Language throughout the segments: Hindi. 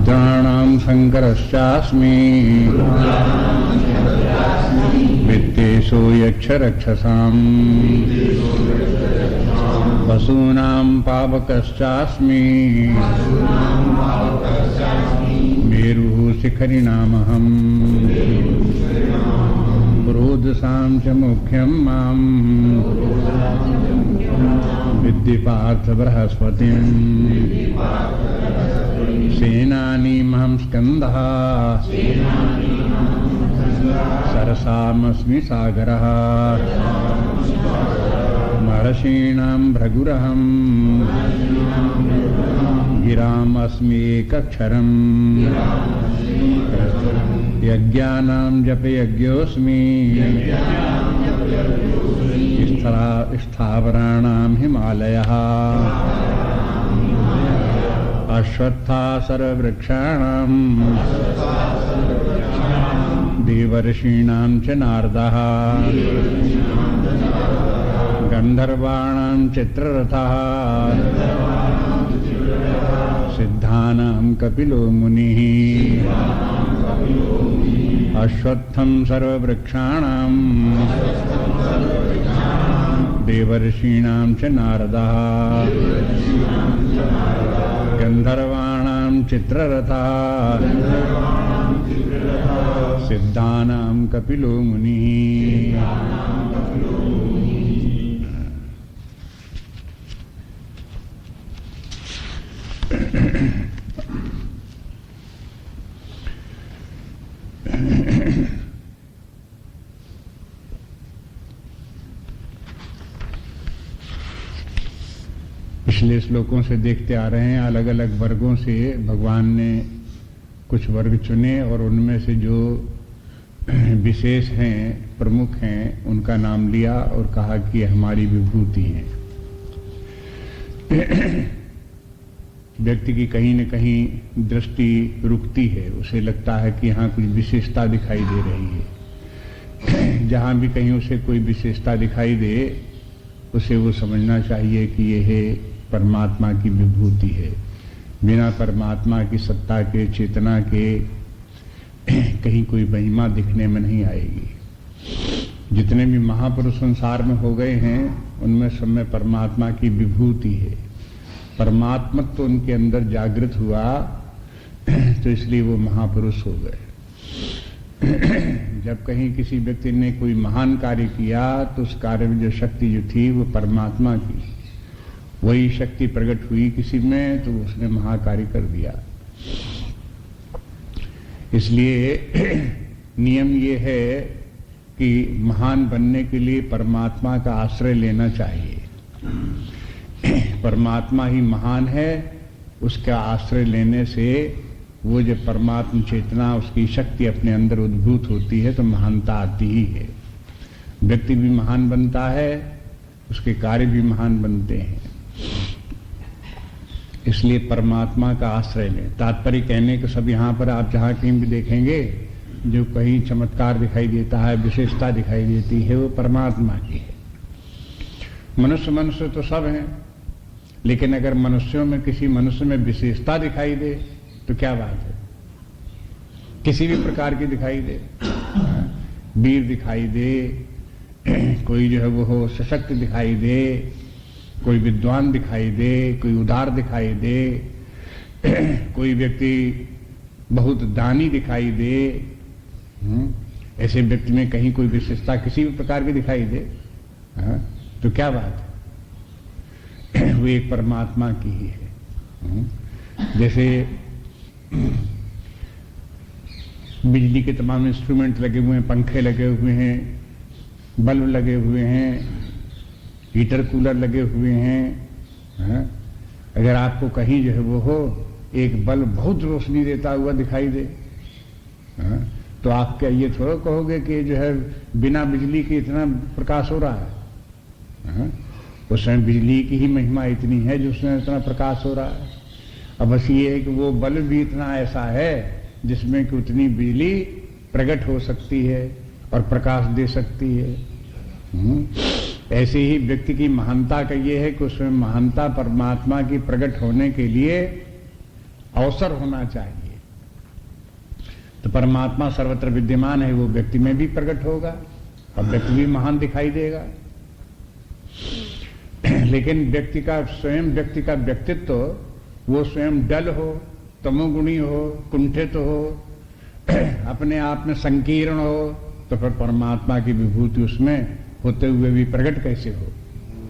रुद्राणां शङ्करश्चास्मि वित्तेषु यक्षरक्षसाम् वसूनां पावकश्चास्मि मेरुः शिखरिणामहम् रोदसां च मुख्यं मां विद्धि पार्थ बृहस्पतिम् सेनानीमहं स्कन्दः सरसामस्मि सागरः महर्षीणां भृगुरहम् गिरामस्मि एकक्षरम् यज्ञानां जपयज्ञोऽस्मि स्थावराणां हिमालयः अश्वत्था सर्ववृक्षाणां देवर्षीणां च नारदः गन्धर्वाणां चित्ररथः सिद्धानां कपिलो मुनिः अश्वत्थं सर्ववृक्षाणां देवर्षीणां च नारदः गन्धर्वाणां चित्ररथः सिद्धानां कपिलो मुनिः। पिछले श्लोकों से देखते आ रहे हैं, अलग अलग वर्गों से भगवान ने कुछ वर्ग चुने और उनमें से जो विशेष हैं, प्रमुख हैं, उनका नाम लिया और कहा कि हमारी विभूति है। व्यक्ति की कहीं न कहीं दृष्टि रुकती है, उसे लगता है कि यहाँ कुछ विशेषता दिखाई दे रही है। जहाँ भी कहीं उसे कोई विशेषता दिखाई दे, उसे वो समझना चाहिए कि यह परमात्मा की विभूति है। बिना परमात्मा की सत्ता के, चेतना के कहीं कोई महिमा दिखने में नहीं आएगी। जितने भी महापुरुष संसार में हो गए हैं, उनमें सब में परमात्मा की विभूति है। परमात्मत्व तो उनके अंदर जागृत हुआ, तो इसलिए वो महापुरुष हो गए। जब कहीं किसी व्यक्ति ने कोई महान कार्य किया, तो उस कार्य में जो शक्ति जो थी वो परमात्मा की, वही शक्ति प्रकट हुई किसी में, तो उसने महाकार्य कर दिया। इसलिए नियम ये है कि महान बनने के लिए परमात्मा का आश्रय लेना चाहिए। परमात्मा ही महान है, उसका आश्रय लेने से वो जो परमात्मा चेतना, उसकी शक्ति अपने अंदर उद्भूत होती है, तो महानता आती ही है। व्यक्ति भी महान बनता है, उसके कार्य भी महान बनते हैं। इसलिए परमात्मा का आश्रय लें। तात्पर्य कहने को सब यहाँ पर आप जहाँ कहीं भी देखेंगे, जो कहीं चमत्कार दिखाई देता है, विशेषता दिखाई देती है, वो परमात्मा की है। मनुष्य तो सब हैं, लेकिन अगर मनुष्यों में किसी मनुष्य में विशेषता दिखाई दे तो क्या बात है। किसी भी प्रकार की दिखाई दे, वीर दिखाई दे, कोई जो है वो हो सशक्त दिखाई दे, कोई विद्वान दिखाई दे, कोई उदार दिखाई दे, कोई व्यक्ति बहुत दानी दिखाई दे, ऐसे व्यक्ति में कहीं कोई विशेषता किसी भी प्रकार की दिखाई दे, तो क्या बात है, वो एक परमात्मा की ही है। जैसे बिजली के तमाम इंस्ट्रूमेंट लगे हुए हैं, पंखे लगे हुए हैं, बल्ब लगे हुए हैं, हीटर कूलर लगे हुए हैं। अगर आपको कहीं जो है वो हो, एक बल्ब बहुत रोशनी देता हुआ दिखाई दे, तो आप क्या ये थोड़ा कहोगे कि जो है बिना बिजली के इतना प्रकाश हो रहा है। उसमें बिजली की ही महिमा इतनी है जो उसमें इतना प्रकाश हो रहा है। अब बस ये है कि वो बल्ब भी इतना ऐसा है जिसमें कि उतनी बिजली प्रकट हो सकती है और प्रकाश दे सकती है। ऐसे ही व्यक्ति की महानता का ये है कि उसमें महानता परमात्मा की प्रकट होने के लिए अवसर होना चाहिए। तो परमात्मा सर्वत्र विद्यमान है, वो व्यक्ति में भी प्रकट होगा और व्यक्ति भी महान दिखाई देगा। लेकिन व्यक्ति का व्यक्तित्व वो स्वयं डल हो, तमोगुणी हो, कुंठित हो, अपने आप में संकीर्ण हो, तो फिर परमात्मा की विभूति उसमें होते हुए भी प्रकट कैसे हो,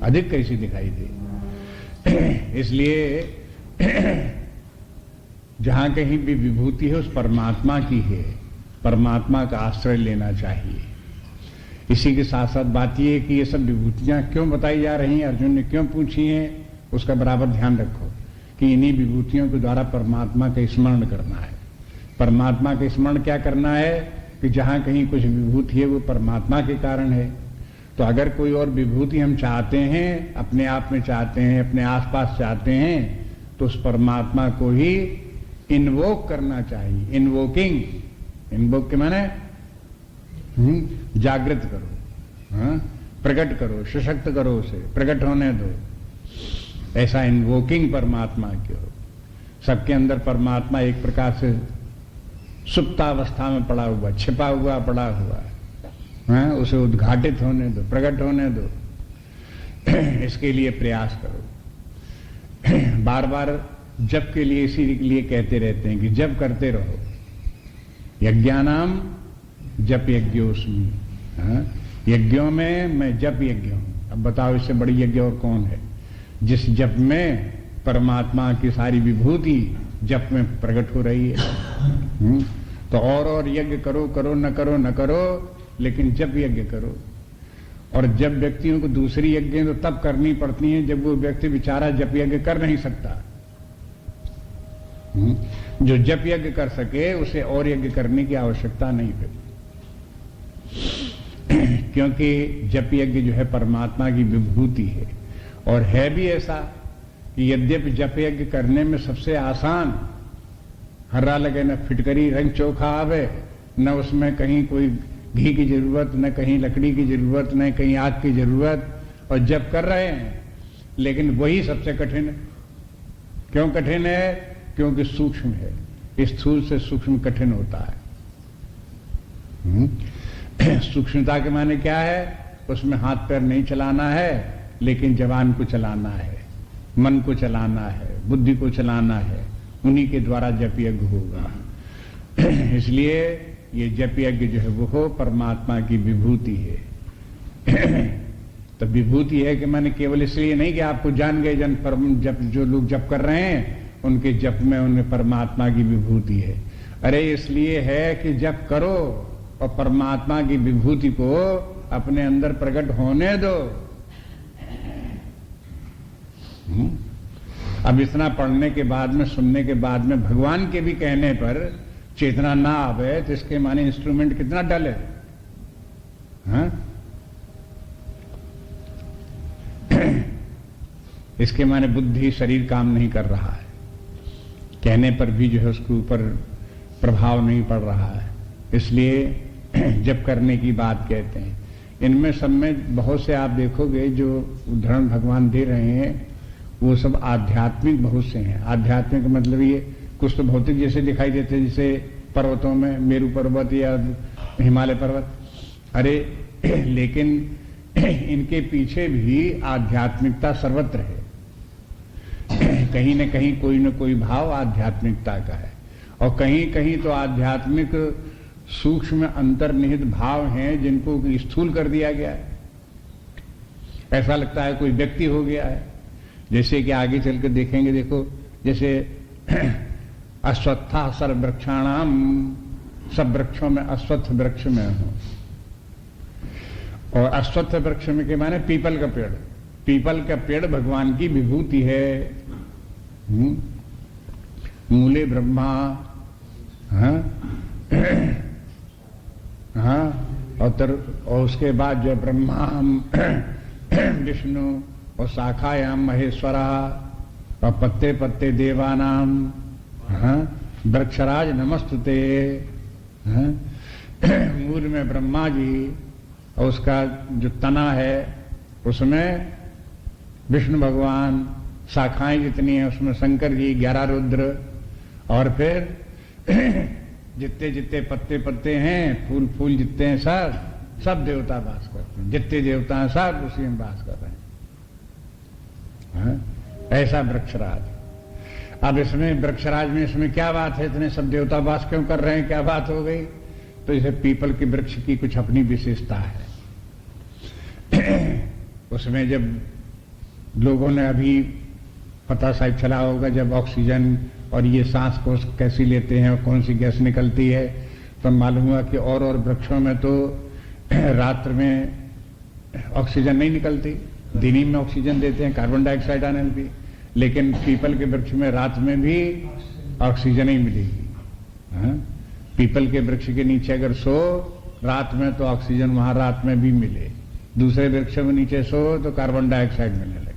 अधिक कैसे दिखाई दे। इसलिए जहां कहीं भी विभूति है उस परमात्मा की है, परमात्मा का आश्रय लेना चाहिए। इसी के साथ साथ बात यह है कि ये सब विभूतियां क्यों बताई जा रही हैं, अर्जुन ने क्यों पूछी हैं, उसका बराबर ध्यान रखो कि इन्हीं विभूतियों के द्वारा परमात्मा का स्मरण करना है। परमात्मा का स्मरण क्या करना है कि जहां कहीं कुछ विभूति है वो परमात्मा के कारण है। तो अगर कोई और विभूति हम चाहते हैं, अपने आप में चाहते हैं, अपने आसपास चाहते हैं, तो उस परमात्मा को ही इन्वोक करना चाहिए। इन्वोक के माने जागृत करो, हाँ? प्रकट करो, सशक्त करो, उसे प्रकट होने दो। ऐसा इन्वोकिंग परमात्मा की हो। सबके अंदर परमात्मा एक प्रकार से सुप्तावस्था में पड़ा हुआ, छिपा हुआ पड़ा हुआ है, हाँ? उसे उद्घाटित होने दो, प्रकट होने दो। इसके लिए प्रयास करो। बार बार जप के लिए इसीलिए कहते रहते हैं कि जप करते रहो। यज्ञानाम जप यज्ञोस्मि, हाँ? यज्ञों में मैं जप यज्ञ हूं। अब बताओ इससे बड़ी यज्ञ और कौन है, जिस जप में परमात्मा की सारी विभूति जप में प्रकट हो रही है। तो और यज्ञ करो, करो न करो न करो, लेकिन जप यज्ञ करो। और जब व्यक्तियों को दूसरी यज्ञ तो तब करनी पड़ती हैं जब वो व्यक्ति बेचारा जप यज्ञ कर नहीं सकता। जो जप यज्ञ कर सके उसे और यज्ञ करने की आवश्यकता नहीं है, क्योंकि जप यज्ञ जो है परमात्मा की विभूति है। और है भी ऐसा कि यद्यपि जप यज्ञ करने में सबसे आसान, हर्रा लगे न फिटकरी रंग चोखा आवे, न उसमें कहीं कोई घी की जरूरत, न कहीं लकड़ी की जरूरत, न कहीं आग की जरूरत, और जप कर रहे हैं, लेकिन वही सबसे कठिन है। क्यों कठिन है? क्योंकि सूक्ष्म है। स्थूल से सूक्ष्म कठिन होता है। सूक्ष्मता के माने क्या है? उसमें हाथ पैर नहीं चलाना है, लेकिन जवान को चलाना है, मन को चलाना है, बुद्धि को चलाना है। उन्हीं के द्वारा जप यज्ञ होगा। इसलिए ये जप यज्ञ जो है वो परमात्मा की विभूति है। तो विभूति है कि मैंने केवल इसलिए नहीं कि आपको जान गए जप जो लोग जप कर रहे हैं उनके जप में उनमें परमात्मा की विभूति है। अरे इसलिए है कि जप करो और परमात्मा की विभूति को अपने अंदर प्रकट होने दो। अब इतना पढ़ने के बाद में, सुनने के बाद में भगवान के भी कहने पर चेतना ना आवे तो इसके माने इंस्ट्रूमेंट कितना डल है, हाँ? इसके माने बुद्धि शरीर काम नहीं कर रहा है, कहने पर भी जो है उसके ऊपर प्रभाव नहीं पड़ रहा है। इसलिए जप करने की बात कहते हैं। इनमें सब में बहुत से आप देखोगे जो उदाहरण भगवान दे रहे हैं वो सब आध्यात्मिक बहुत से हैं। आध्यात्मिक मतलब ये कुछ तो भौतिक जैसे दिखाई देते, जैसे पर्वतों में मेरू पर्वत या हिमालय पर्वत। अरे लेकिन इनके पीछे भी आध्यात्मिकता सर्वत्र है। कहीं न कहीं कोई न कोई भाव आध्यात्मिकता का है, और कहीं कहीं तो आध्यात्मिक सूक्ष्म अंतर्निहित भाव हैं जिनको स्थूल कर दिया गया है। ऐसा लगता है कोई व्यक्ति हो गया है। जैसे कि आगे चल कर देखेंगे, देखो जैसे अश्वत्था सर्व वृक्षाणाम, सब वृक्षों में अश्वत्थ वृक्ष में हूं। और अश्वत्थ वृक्ष में के माने पीपल का पेड़। पीपल का पेड़ भगवान की विभूति है। मूले ब्रह्मा, हाँ हाँ, और उसके बाद जो ब्रह्मा विष्णु और शाखायाम महेश्वरा और पत्ते पत्ते देवानाम, हाँ, वृक्षराज नमस्तुते, हाँ, मूल में ब्रह्मा जी और उसका जो तना है उसमें विष्णु भगवान, शाखाएं जितनी हैं उसमें शंकर जी, 11 रुद्र, और फिर जितने जितने पत्ते पत्ते हैं, फूल फूल जितने हैं, सब देवता वास करते हैं। जितने देवता हैं सब उसी में वास कर रहे हैं। हाँ? ऐसा वृक्षराज। अब इसमें वृक्षराज में इसमें क्या बात है, इतने सब देवता वास क्यों कर रहे हैं, क्या बात हो गई? तो इसे पीपल के वृक्ष की कुछ अपनी विशेषता है। उसमें जब लोगों ने अभी पता शायद चला होगा, जब ऑक्सीजन और ये सांस को कैसी लेते हैं और कौन सी गैस निकलती है, तो मालूम हुआ कि और वृक्षों में तो रात्र में ऑक्सीजन नहीं निकलती, दिन ही में ऑक्सीजन देते हैं, कार्बन डाइऑक्साइड आने भी। लेकिन पीपल के वृक्ष में रात में भी ऑक्सीजन ही मिलेगी। हाँ? पीपल के वृक्ष के नीचे अगर सो रात में तो ऑक्सीजन वहां रात में भी मिले, दूसरे वृक्षों के नीचे सो तो कार्बन डाइऑक्साइड मिलने लगे।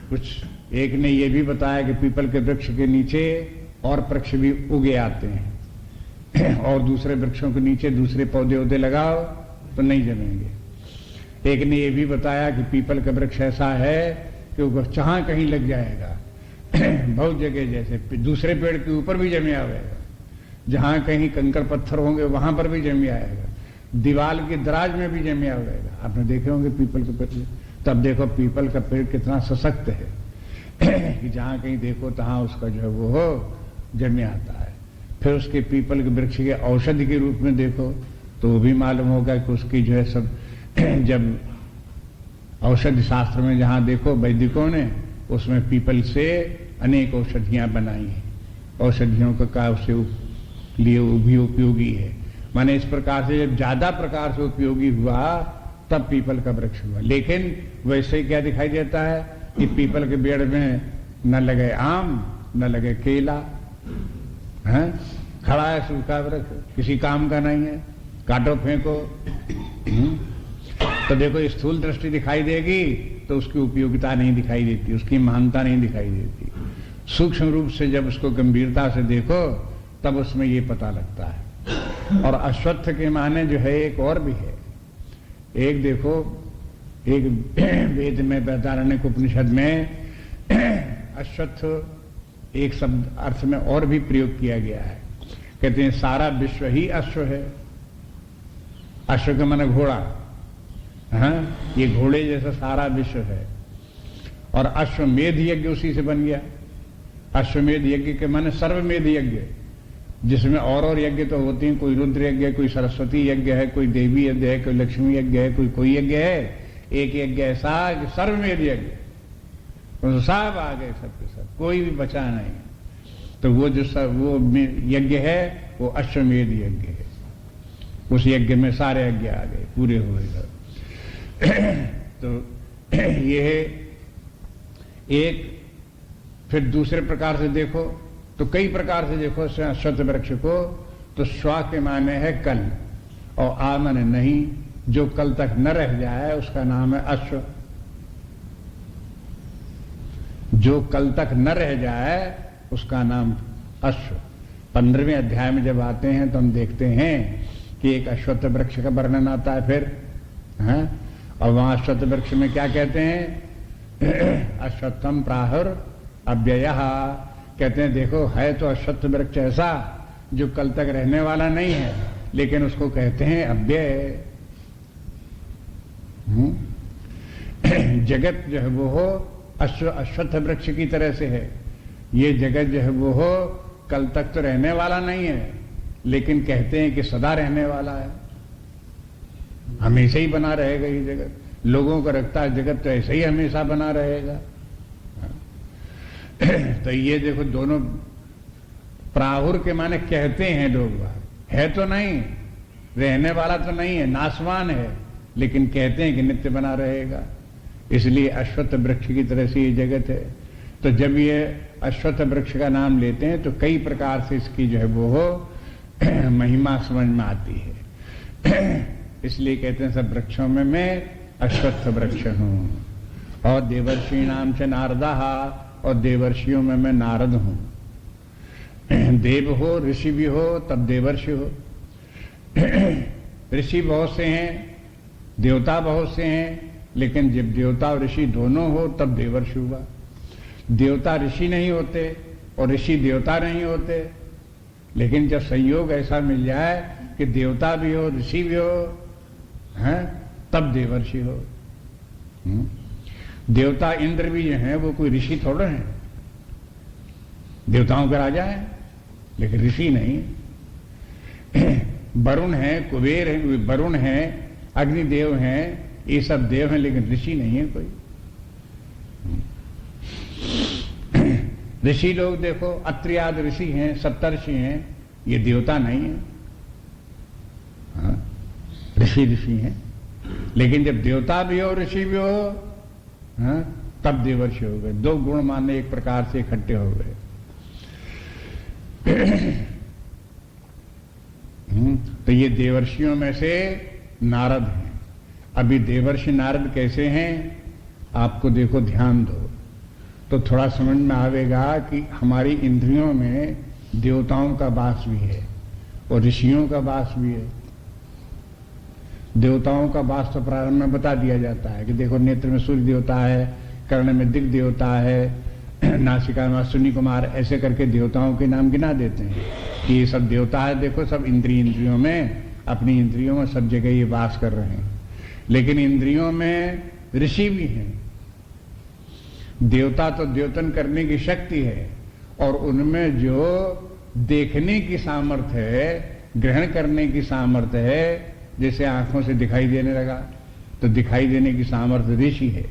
कुछ एक ने यह भी बताया कि पीपल के वृक्ष के नीचे और वृक्ष भी उगे आते हैं और दूसरे वृक्षों के नीचे दूसरे पौधे उधे लगाओ तो नहीं जमेंगे। एक ने यह भी बताया कि पीपल का वृक्ष ऐसा है कि वो जहां कहीं लग जाएगा बहुत जगह, जैसे दूसरे पेड़ के ऊपर भी जमे आएगा, जहां कहीं कंकड़ पत्थर होंगे वहां पर भी जमे आएगा, दीवार की दराज में भी जमे आएगा। आपने देखे होंगे पीपल के पेड़। तब देखो पीपल का पेड़ कितना सशक्त है कि जहां कहीं देखो तहां उसका जो है वो जमे आता है। फिर उसके पीपल के वृक्ष के औषधि के रूप में देखो तो वो भी मालूम होगा कि उसकी जो है सब जब औषधि शास्त्र में जहां देखो वैदिकों ने उसमें पीपल से अनेक औषधियां बनाई हैं। औषधियों का उससे लिए भी उपयोगी है। माने इस प्रकार से जब ज्यादा प्रकार से उपयोगी हुआ तब पीपल का वृक्ष हुआ। लेकिन वैसे क्या दिखाई देता है कि पीपल के पेड़ में न लगे आम न लगे केला, है खड़ा है सूखा वृक्ष, किसी काम का नहीं है, काटो फेंको। तो देखो स्थूल दृष्टि दिखाई देगी तो उसकी उपयोगिता नहीं दिखाई देती, उसकी महानता नहीं दिखाई देती। सूक्ष्म रूप से जब उसको गंभीरता से देखो तब उसमें ये पता लगता है। और अश्वत्थ के माने जो है एक और भी है। एक देखो, एक वेद में बृहदारण्यक उपनिषद में अश्वत्थ एक शब्द अर्थ में और भी प्रयोग किया गया है। कहते हैं सारा विश्व ही अश्व है। अश्व के माने घोड़ा, हाँ, ये घोड़े जैसा सारा विश्व है। और अश्वमेध यज्ञ उसी से बन गया। अश्वमेध यज्ञ के माने सर्वमेध यज्ञ, जिसमें और यज्ञ तो होती हैं, कोई रुद्र यज्ञ है, कोई सरस्वती यज्ञ है, कोई देवी यज्ञ है, कोई लक्ष्मी यज्ञ है, कोई यज्ञ है। एक यज्ञ ऐसा कि सर्वमेध यज्ञ, तो सब आ गए, सबके सब, कोई भी बचा नहीं। तो वो जो वो यज्ञ है वो अश्वमेध यज्ञ है। उस यज्ञ में सारे यज्ञ आ गए, पूरे हुए गए। तो ये एक। फिर दूसरे प्रकार से देखो तो कई प्रकार से देखो अश्वत्थ वृक्ष को। तो स्व के माने है कल और आ माने नहीं, जो कल तक न रह जाए उसका नाम है अश्व। जो कल तक न रह जाए उसका नाम अश्व। 15वें अध्याय में जब आते हैं तो हम देखते हैं कि एक अश्वत्थ वृक्ष का वर्णन आता है फिर, है? और वहां अश्वत्थ वृक्ष में क्या कहते हैं? अश्वत्थम प्राहुर अव्ययः। कहते हैं देखो है तो अश्वत्थ वृक्ष ऐसा जो कल तक रहने वाला नहीं है, लेकिन उसको कहते हैं अव्यय। जगत जो है वो हो अश्वत्थ वृक्ष की तरह से है। ये जगत जो है वो हो कल तक तो रहने वाला नहीं है, लेकिन कहते हैं कि सदा रहने वाला है, हमेशा ही बना रहेगा ये जगत। लोगों को रखता है जगत तो ऐसे ही हमेशा बना रहेगा। तो ये देखो दोनों प्राहुर के माने कहते हैं लोग, है तो नहीं, रहने वाला तो नहीं है, नाशवान है, लेकिन कहते हैं कि नित्य बना रहेगा। इसलिए अश्वत्थ वृक्ष की तरह से ये जगत है। तो जब ये अश्वत्थ वृक्ष का नाम लेते हैं तो कई प्रकार से इसकी जो है वो हो महिमा समझ में आती है। इसलिए कहते हैं सब वृक्षों में मैं अश्वत्थ वृक्ष हूं। और देवर्षि नाम से नारदा, और देवर्षियों में मैं नारद हूं। देव हो, ऋषि भी हो, तब देवर्षि हो। ऋषि बहुत से हैं, देवता बहुत से हैं, लेकिन जब देवता और ऋषि दोनों हो तब देवर्षि हुआ। देवता ऋषि नहीं होते और ऋषि देवता नहीं होते, लेकिन जब संयोग ऐसा मिल जाए कि देवता भी हो, ऋषि भी हो, हैं, तब देवर्षि हो। देवता इंद्र भी जो है वो कोई ऋषि थोड़े हैं, देवताओं के राजा है, लेकिन ऋषि नहीं। वरुण है, कुबेर है, वरुण है, अग्निदेव हैं, ये सब देव हैं, लेकिन ऋषि नहीं है कोई। ऋषि लोग देखो, अत्रि आदि ऋषि हैं, सप्तर्षि हैं, ये देवता नहीं है। हाँ, ऋषि हैं, लेकिन जब देवता भी हो, ऋषि भी हो, हाँ, तब देवर्षि हो गए। दो गुण माने एक प्रकार से इकट्ठे हो गए। तो ये देवर्षियों में से नारद हैं। अभी देवर्षि नारद कैसे हैं, आपको देखो, ध्यान दो तो थोड़ा समझ में आवेगा कि हमारी इंद्रियों में देवताओं का वास भी है और ऋषियों का वास भी है। देवताओं का वास तो प्रारंभ में बता दिया जाता है कि देखो, नेत्र में सूर्य देवता है, कर्ण में दिग् देवता है, नासिका में अश्विनी कुमार, ऐसे करके देवताओं के नाम गिना देते हैं कि ये सब देवता है। देखो, सब इंद्रियों में, अपनी इंद्रियों में सब जगह ये वास कर रहे हैं। लेकिन इंद्रियों में ऋषि भी हैं। देवता तो द्योतन करने की शक्ति है, और उनमें जो देखने की सामर्थ्य है, ग्रहण करने की सामर्थ्य है, जैसे आंखों से दिखाई देने लगा, तो दिखाई देने की सामर्थ्य ऋषि है।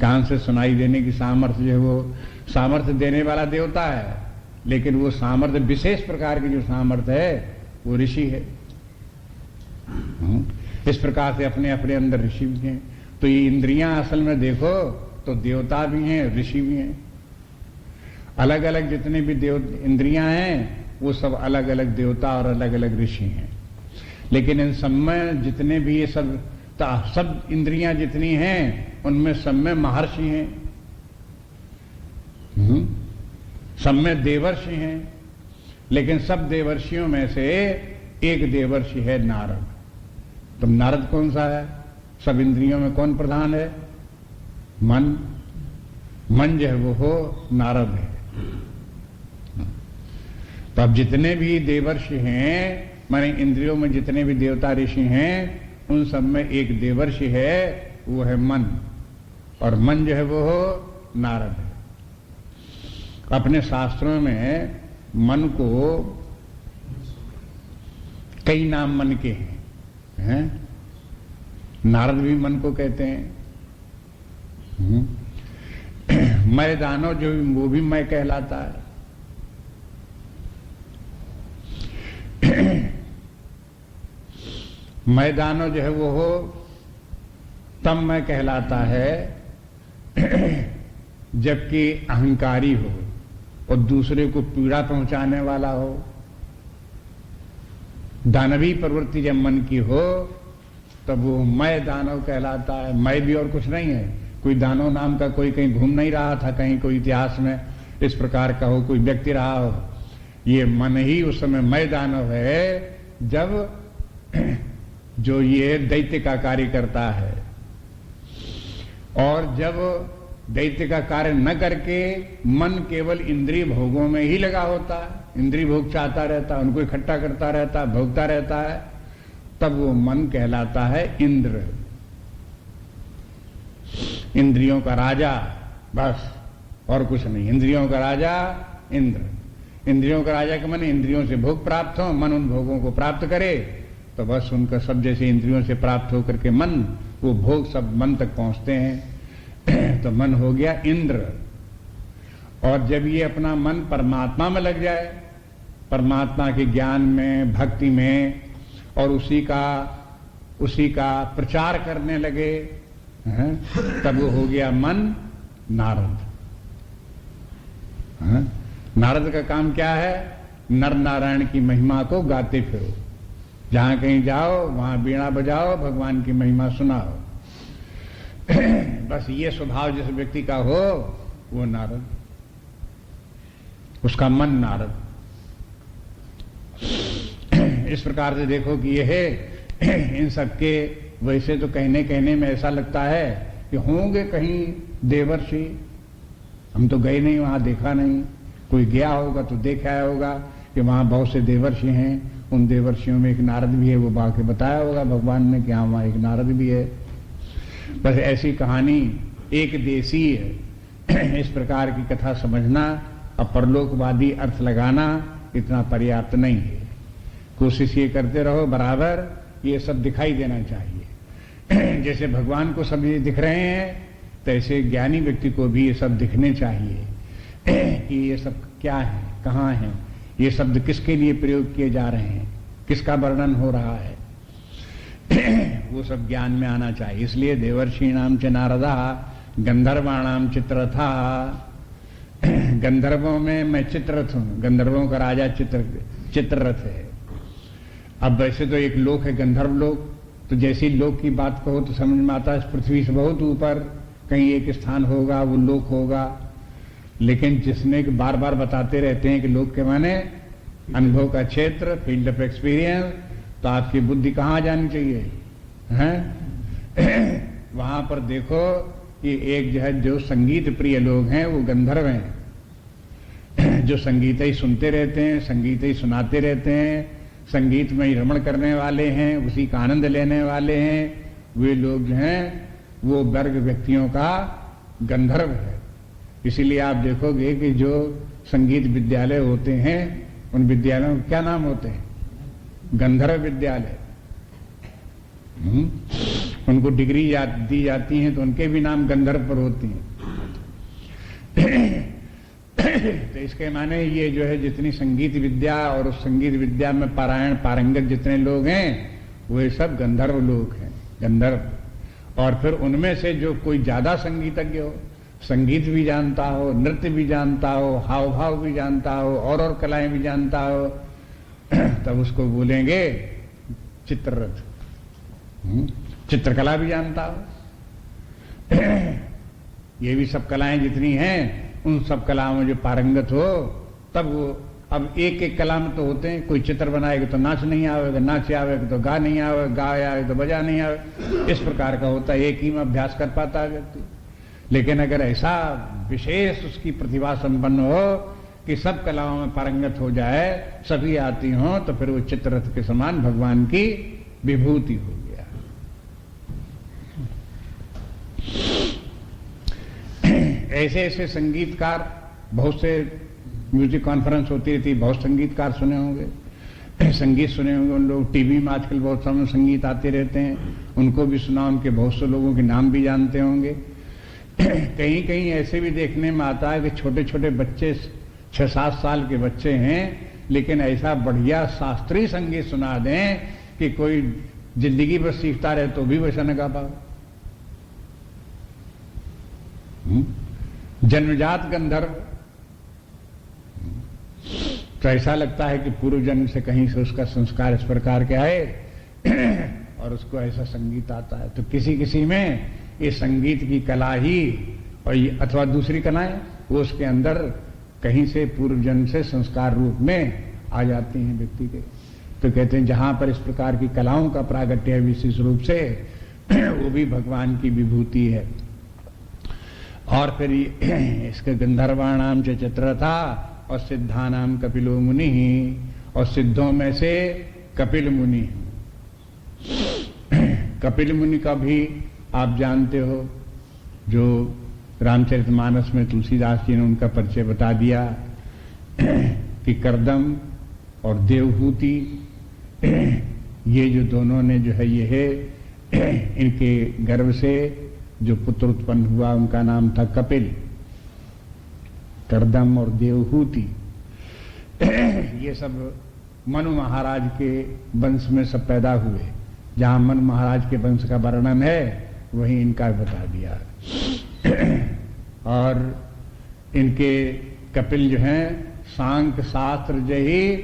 कान से सुनाई देने की सामर्थ्य जो है वो सामर्थ्य देने वाला देवता है, लेकिन वो सामर्थ्य, विशेष प्रकार की जो सामर्थ्य है, वो ऋषि है। इस प्रकार से अपने अपने अंदर ऋषि भी हैं। तो ये इंद्रियां असल में देखो तो देवता भी हैं, ऋषि भी हैं। अलग अलग जितने भी इंद्रियां हैं वो सब अलग अलग देवता और अलग अलग ऋषि हैं। लेकिन इन सब में जितने भी ये सब इंद्रियां जितनी हैं, उनमें सब में महर्षि हैं, सब में देवर्षि हैं। लेकिन सब देवर्षियों में से एक देवर्षि है नारद। तो नारद कौन सा है? सब इंद्रियों में कौन प्रधान है? मन। मन जो है वो हो नारद है। तो अब जितने भी देवर्षि हैं, माने इंद्रियों में जितने भी देवता ऋषि हैं, उन सब में एक देवर्षि है, वो है मन। और मन जो है वो हो नारद है। अपने शास्त्रों में मन को कई नाम मन के हैं, नारद भी मन को कहते हैं। मैं दानो जो वो भी मैं कहलाता है। मैं दानो जो है वो हो तब मैं कहलाता है जबकि अहंकारी हो और दूसरे को पीड़ा पहुंचाने वाला हो। दानवी प्रवृत्ति जब मन की हो तब वो मैं दानव कहलाता है। मैं भी और कुछ नहीं है। कोई दानव नाम का कोई कहीं घूम नहीं रहा था, कहीं कोई इतिहास में इस प्रकार का हो, कोई व्यक्ति रहा हो। ये मन ही उस समय मैं दानव है जब जो ये दैत्य का कार्य करता है। और जब दैत्य का कार्य न करके मन केवल इंद्रिय भोगों में ही लगा होता है, इंद्रिय भोग चाहता रहता है, उनको इकट्ठा करता रहता है, भोगता रहता है, तब वो मन कहलाता है इंद्र, इंद्रियों का राजा। बस और कुछ नहीं, इंद्रियों का राजा इंद्र। इंद्रियों का राजा के मन इंद्रियों से भोग प्राप्त हो, मन उन भोगों को प्राप्त करे, तो बस उनका सब जैसे इंद्रियों से प्राप्त होकर के मन, वो भोग सब मन तक पहुंचते हैं। तो मन हो गया इंद्र। और जब ये अपना मन परमात्मा में लग जाए, परमात्मा के ज्ञान में, भक्ति में, और उसी का प्रचार करने लगे, तब वो हो गया मन नारद। नारद का काम क्या है? नर नारायण की महिमा को गाते फिरो, जहां कहीं जाओ वहां वीणा बजाओ, भगवान की महिमा सुनाओ। बस ये स्वभाव जिस व्यक्ति का हो वो नारद, उसका मन नारद। इस प्रकार से देखो कि ये है इन सबके। वैसे तो कहने में ऐसा लगता है कि होंगे कहीं देवर्षि, हम तो गए नहीं, वहां देखा नहीं, कोई गया होगा तो देखा आया होगा कि वहां बहुत से देवर्षि हैं, उन देवर्षियों में एक नारद भी है, वो बाके बताया होगा भगवान ने कि हाँ वहां एक नारद भी है। बस ऐसी कहानी एक देशी है। इस प्रकार की कथा समझना और परलोकवादी अर्थ लगाना इतना पर्याप्त नहीं है। कोशिश ये करते रहो बराबर ये सब दिखाई देना चाहिए। जैसे भगवान को सब ये दिख रहे हैं, तैसे ज्ञानी व्यक्ति को भी ये सब दिखने चाहिए कि ये सब क्या है, कहाँ है, ये शब्द किसके लिए प्रयोग किए जा रहे हैं, किसका वर्णन हो रहा है, वो सब ज्ञान में आना चाहिए। इसलिए देवर्षीणाम च नारदा गंधर्वाणाम चित्ररथा। गंधर्वों में मैं चित्ररथ हूं, गंधर्वों का राजा चित्ररथ है। अब वैसे तो एक लोक है गंधर्व लोक, तो जैसी लोक की बात कहो तो समझ में आता है पृथ्वी से बहुत ऊपर कहीं एक स्थान होगा, वो लोक होगा। लेकिन जिसने बार बार बताते रहते हैं कि लोक के माने अनुभव का क्षेत्र, फील्ड ऑफ एक्सपीरियंस, तो आपकी बुद्धि कहाँ जानी चाहिए हैं? वहां पर देखो कि एक जो संगीत प्रिय लोग हैं वो गंधर्व हैं, जो संगीत ही सुनते रहते हैं, संगीत ही सुनाते रहते हैं, संगीत में ही रमण करने वाले हैं, उसी का आनंद लेने वाले हैं, वे लोग जो हैं वो वर्ग व्यक्तियों का गंधर्व है। इसीलिए आप देखोगे कि जो संगीत विद्यालय होते हैं उन विद्यालयों के क्या नाम होते हैं? गंधर्व विद्यालय। उनको डिग्री दी जाती है तो उनके भी नाम गंधर्व पर होती हैं। तो इसके माने ये जो है जितनी संगीत विद्या और उस संगीत विद्या में पारंगत जितने लोग हैं वे सब गंधर्व लोग हैं, गंधर्व। और फिर उनमें से जो कोई ज्यादा संगीतज्ञ हो, संगीत भी जानता हो, नृत्य भी जानता हो, हाव भाव भी जानता हो और कलाएं भी जानता हो, तब उसको बोलेंगे चित्ररथ। चित्रकला भी जानता हो। ये भी सब कलाएं जितनी हैं उन सब कलाओं में जो पारंगत हो, तब वो अब एक एक कला में तो होते हैं, कोई चित्र बनाएगा तो नाच नहीं आवेगा, नाच आवेगा तो गा नहीं आवेगा, गा आवेगा तो बजा नहीं आवेगा, इस प्रकार का होता है। एक ही में अभ्यास कर पाता है व्यक्ति। लेकिन अगर ऐसा विशेष उसकी प्रतिभा संपन्न हो कि सब कलाओं में पारंगत हो जाए, सभी आती हों, तो फिर वो चित्ररथ के समान भगवान की विभूति हो गया। ऐसे ऐसे संगीतकार, बहुत से म्यूजिक कॉन्फ्रेंस होती रहती, बहुत संगीतकार सुने होंगे, संगीत सुने होंगे उन लोग। टीवी में आजकल बहुत समय संगीत आते रहते हैं, उनको भी सुना, उनके बहुत से लोगों के नाम भी जानते होंगे। कहीं कहीं ऐसे भी देखने में आता है कि छोटे छोटे बच्चे 6-7 साल के बच्चे हैं, लेकिन ऐसा बढ़िया शास्त्रीय संगीत सुना दें कि कोई जिंदगी भर सीखता रहे तो भी वैसा न गा पाओ। जन्मजात गंधर्व, तो ऐसा लगता है कि पूर्व जन्म से कहीं से उसका संस्कार इस प्रकार के आए और उसको ऐसा संगीत आता है। तो किसी किसी में ये संगीत की कला ही और अथवा दूसरी कलाएं वो उसके अंदर कहीं से पूर्व जन्म से संस्कार रूप में आ जाती हैं व्यक्ति के। तो कहते हैं जहां पर इस प्रकार की कलाओं का प्रागट्य है विशेष रूप से, वो भी भगवान की विभूति है। और फिर इसके गंधर्वाणाम च चित्ररथा और सिद्धानाम कपिलो मुनि, और सिद्धों में से कपिल मुनि। कपिल मुनि का भी आप जानते हो, जो रामचरितमानस में तुलसीदास जी ने उनका परिचय बता दिया कि कर्दम और देवहूति, ये जो दोनों ने जो है ये है, इनके गर्भ से जो पुत्र उत्पन्न हुआ उनका नाम था कपिल। कर्दम और देवहूति ये सब मनु महाराज के वंश में सब पैदा हुए। जहां मनु महाराज के वंश का वर्णन है वही इनका बता दिया। और इनके कपिल जो हैं सांख्य शास्त्र जही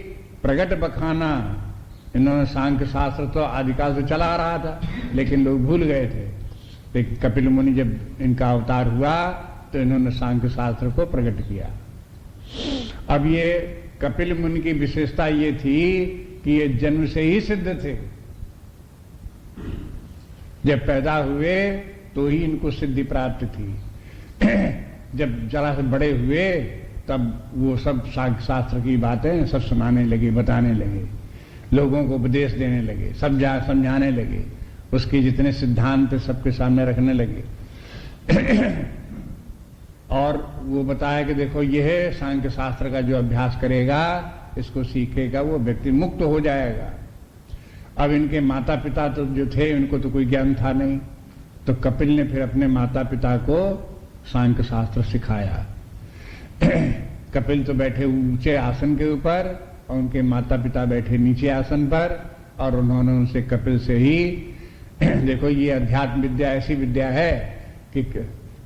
प्रगट बखाना, इन्होंने सांख्य शास्त्र तो आदिकाल से चला आ रहा था लेकिन लोग भूल गए थे। लेकिन कपिल मुनि जब इनका अवतार हुआ तो इन्होंने सांख्य शास्त्र को प्रकट किया। अब ये कपिल मुनि की विशेषता ये थी कि ये जन्म से ही सिद्ध थे। जब पैदा हुए तो ही इनको सिद्धि प्राप्त थी। जब जरा से बड़े हुए तब वो सब शास्त्र की बातें सब सुनाने लगे, बताने लगे, लोगों को उपदेश देने लगे, समझाने लगे, उसके जितने सिद्धांत सबके सामने रखने लगे। और वो बताया कि देखो यह सांख्य शास्त्र का जो अभ्यास करेगा, इसको सीखेगा, वो व्यक्ति मुक्त हो जाएगा। अब इनके माता पिता तो जो थे उनको तो कोई ज्ञान था नहीं, तो कपिल ने फिर अपने माता पिता को सांख्य शास्त्र सिखाया। कपिल तो बैठे ऊंचे आसन के ऊपर और उनके माता पिता बैठे नीचे आसन पर, और उन्होंने उनसे कपिल से ही देखो ये अध्यात्म विद्या ऐसी विद्या है कि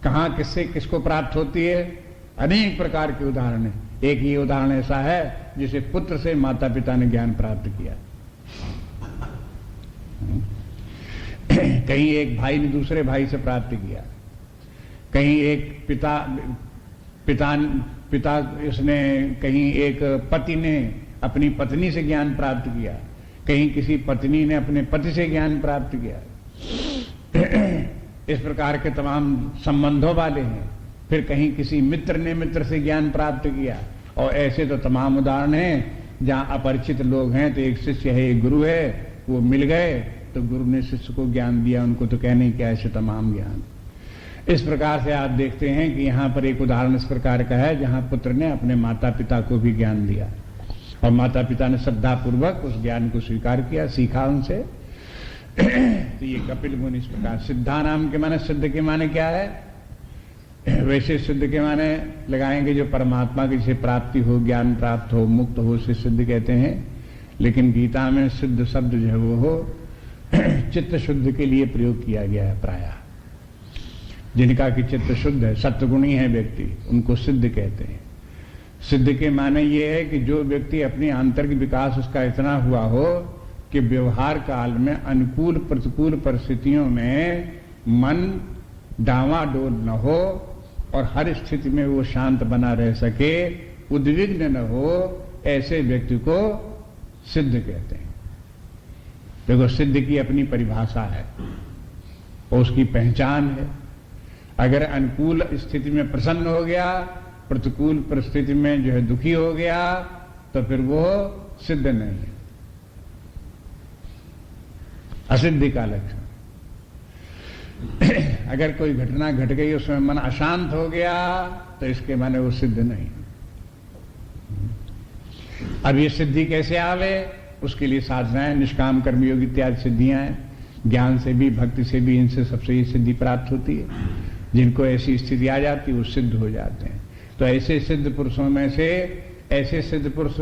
कहां किससे किसको प्राप्त होती है, अनेक प्रकार के उदाहरण है। एक ये उदाहरण ऐसा है जिसे पुत्र से माता पिता ने ज्ञान प्राप्त किया। कहीं एक भाई ने दूसरे भाई से प्राप्त किया, कहीं एक पिता इसने, कहीं एक पति ने अपनी पत्नी से ज्ञान प्राप्त किया, कहीं किसी पत्नी ने अपने पति से ज्ञान प्राप्त किया। इस प्रकार के तमाम संबंधों वाले हैं। फिर कहीं किसी मित्र ने मित्र से ज्ञान प्राप्त किया, और ऐसे तो तमाम उदाहरण हैं जहां अपरिचित लोग हैं, तो एक शिष्य है एक गुरु है, वो मिल गए तो गुरु ने शिष्य को ज्ञान दिया, उनको तो कहने क्या, ऐसे तमाम ज्ञान। इस प्रकार से आप देखते हैं कि यहां पर एक उदाहरण इस प्रकार का है जहां पुत्र ने अपने माता पिता को भी ज्ञान दिया, और माता पिता ने श्रद्धापूर्वक उस ज्ञान को स्वीकार किया, सीखा उनसे। तो ये कपिल मुनि इस प्रकार। सिद्धा नाम के माने, सिद्ध के माने क्या है? वैसे सिद्ध के माने लगाएंगे जो परमात्मा की जिसे प्राप्ति हो, ज्ञान प्राप्त हो, मुक्त हो, उसे सिद्ध कहते हैं। लेकिन गीता में सिद्ध शब्द जो है वो हो चित्त शुद्ध के लिए प्रयोग किया गया है प्रायः। जिनका कि चित्त शुद्ध है, सत्वगुणी है व्यक्ति, उनको सिद्ध कहते हैं। सिद्ध के माने ये है कि जो व्यक्ति अपनी आंतरिक विकास उसका इतना हुआ हो कि व्यवहार काल में अनुकूल प्रतिकूल परिस्थितियों में मन डावाडोल न हो और हर स्थिति में वो शांत बना रह सके, उद्विग्न न हो, ऐसे व्यक्ति को सिद्ध कहते हैं। देखो सिद्ध की अपनी परिभाषा है और उसकी पहचान है। अगर अनुकूल स्थिति में प्रसन्न हो गया, प्रतिकूल परिस्थिति में जो है दुखी हो गया, तो फिर वो सिद्ध नहीं है, असिद्धि का लक्षण। अगर कोई घटना घट गई उसमें मन अशांत हो गया, तो इसके माने वो सिद्ध नहीं। अब ये सिद्धि कैसे आवे, उसके लिए साधनाएं, निष्काम कर्मयोग इत्यादि सिद्धियां हैं। ज्ञान से भी, भक्ति से भी, इनसे सबसे ये सिद्धि प्राप्त होती है। जिनको ऐसी स्थिति आ जाती है वो सिद्ध हो जाते हैं। तो ऐसे सिद्ध पुरुषों में से, ऐसे सिद्ध पुरुष,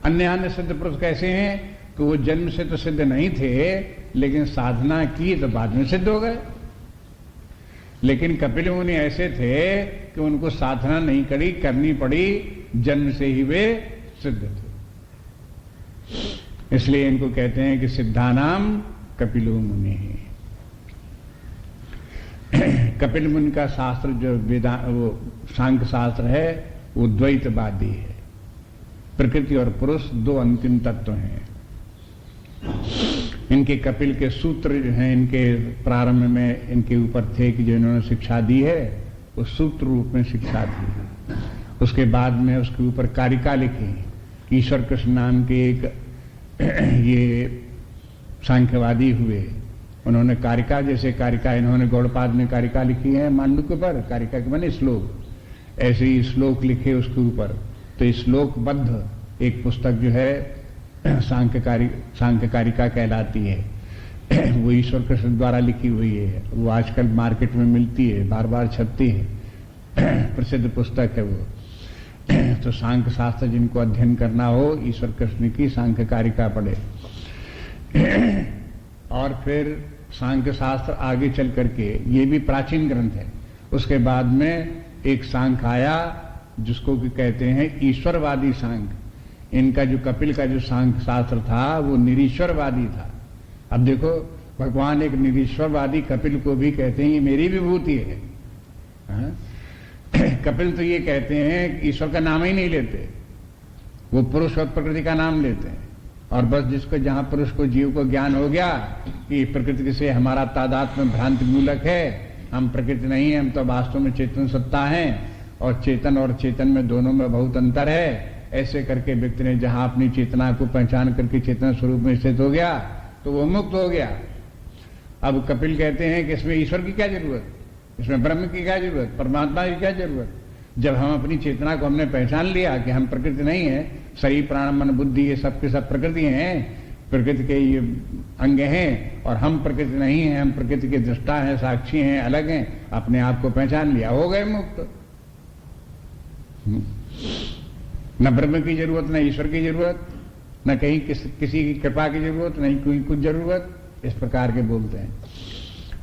अन्य सिद्ध पुरुष कैसे हैं कि वो जन्म से तो सिद्ध नहीं थे, लेकिन साधना की तो बाद में सिद्ध हो गए। लेकिन कपिल मुनि ऐसे थे कि उनको साधना नहीं करनी पड़ी, जन्म से ही वे सिद्ध थे। इसलिए इनको कहते हैं कि सिद्धानाम कपिलो मुनि। कपिल मुनि का शास्त्र जो वो सांख्य शास्त्र है, वो द्वैतवादी है। प्रकृति और पुरुष दो अंतिम तत्व हैं। इनके कपिल के सूत्र जो हैं, इनके प्रारंभ में इनके ऊपर थे कि जो इन्होंने शिक्षा दी है वो सूत्र रूप में शिक्षा दी। उसके बाद में उसके ऊपर कारिका लिखी। ईश्वर कृष्ण नाम के एक ये सांख्यवादी हुए, उन्होंने कारिका, जैसे कारिका इन्होंने गौड़पाद ने कारिका लिखी है मांडू के ऊपर, कारिका के माने श्लोक, ऐसे ही श्लोक लिखे उसके ऊपर। तो श्लोकबद्ध एक पुस्तक जो है सांख्य कारिका कहलाती है। वो ईश्वर कृष्ण द्वारा लिखी हुई है। वो आजकल मार्केट में मिलती है, बार बार छपती है, प्रसिद्ध पुस्तक है वो। तो सांख्य शास्त्र जिनको अध्ययन करना हो, ईश्वर कृष्ण की सांख्य कारिका पढ़े। और फिर सांख्य शास्त्र आगे चल करके, ये भी प्राचीन ग्रंथ है, उसके बाद में एक सांख्य आया जिसको कि कहते हैं ईश्वरवादी सांख्य। इनका जो कपिल का जो सांख्य शास्त्र था वो निरीश्वरवादी था। अब देखो, भगवान एक निरीश्वरवादी कपिल को भी कहते हैं ये मेरी विभूति है। कपिल तो ये कहते हैं कि ईश्वर का नाम ही नहीं लेते, वो पुरुष और प्रकृति का नाम लेते हैं। और बस जिसको, जहां पुरुष को, जीव को ज्ञान हो गया कि प्रकृति से हमारा तादात्म्य भ्रांति मूलक है, हम प्रकृति नहीं है, हम तो वास्तव में चेतन सत्ता हैं, और चेतन में दोनों में बहुत अंतर है। ऐसे करके व्यक्ति ने जहां अपनी चेतना को पहचान करके चेतन स्वरूप में स्थित हो गया तो वो मुक्त हो गया। अब कपिल कहते हैं कि इसमें ईश्वर की क्या जरूरत, इसमें ब्रह्म की क्या जरूरत, परमात्मा की क्या जरूरत। जब हम अपनी चेतना को हमने पहचान लिया कि हम प्रकृति नहीं है, शरीर प्राण मन बुद्धि ये सब के सब प्रकृति हैं, प्रकृति के ये अंग हैं और हम प्रकृति नहीं है, हम प्रकृति के दृष्टा हैं, साक्षी हैं, अलग हैं, अपने आप को पहचान लिया, हो गए मुक्त। न ब्रह्म की जरूरत, न ईश्वर की जरूरत, न कहीं किसी की कृपा की जरूरत, नहीं कोई कुछ जरूरत, इस प्रकार के बोलते हैं।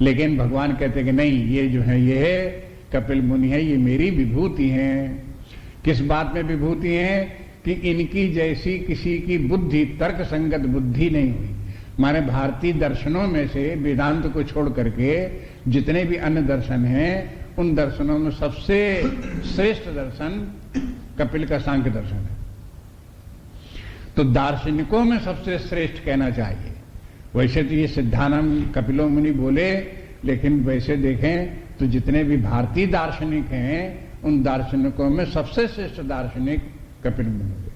लेकिन भगवान कहते हैं कि नहीं, ये जो है ये है कपिल मुनि है, ये मेरी विभूति हैं। किस बात में विभूति हैं कि इनकी जैसी किसी की बुद्धि तर्क संगत बुद्धि नहीं हुई। माने भारतीय दर्शनों में से वेदांत को छोड़ करके जितने भी अन्य दर्शन हैं उन दर्शनों में सबसे श्रेष्ठ दर्शन कपिल का सांख्य दर्शन है। तो दार्शनिकों में सबसे श्रेष्ठ कहना चाहिए। वैसे तो ये सिद्धानंद कपिलो मुनि बोले, लेकिन वैसे देखें तो जितने भी भारतीय दार्शनिक हैं उन दार्शनिकों में सबसे श्रेष्ठ दार्शनिक कपिल मुनि हुए।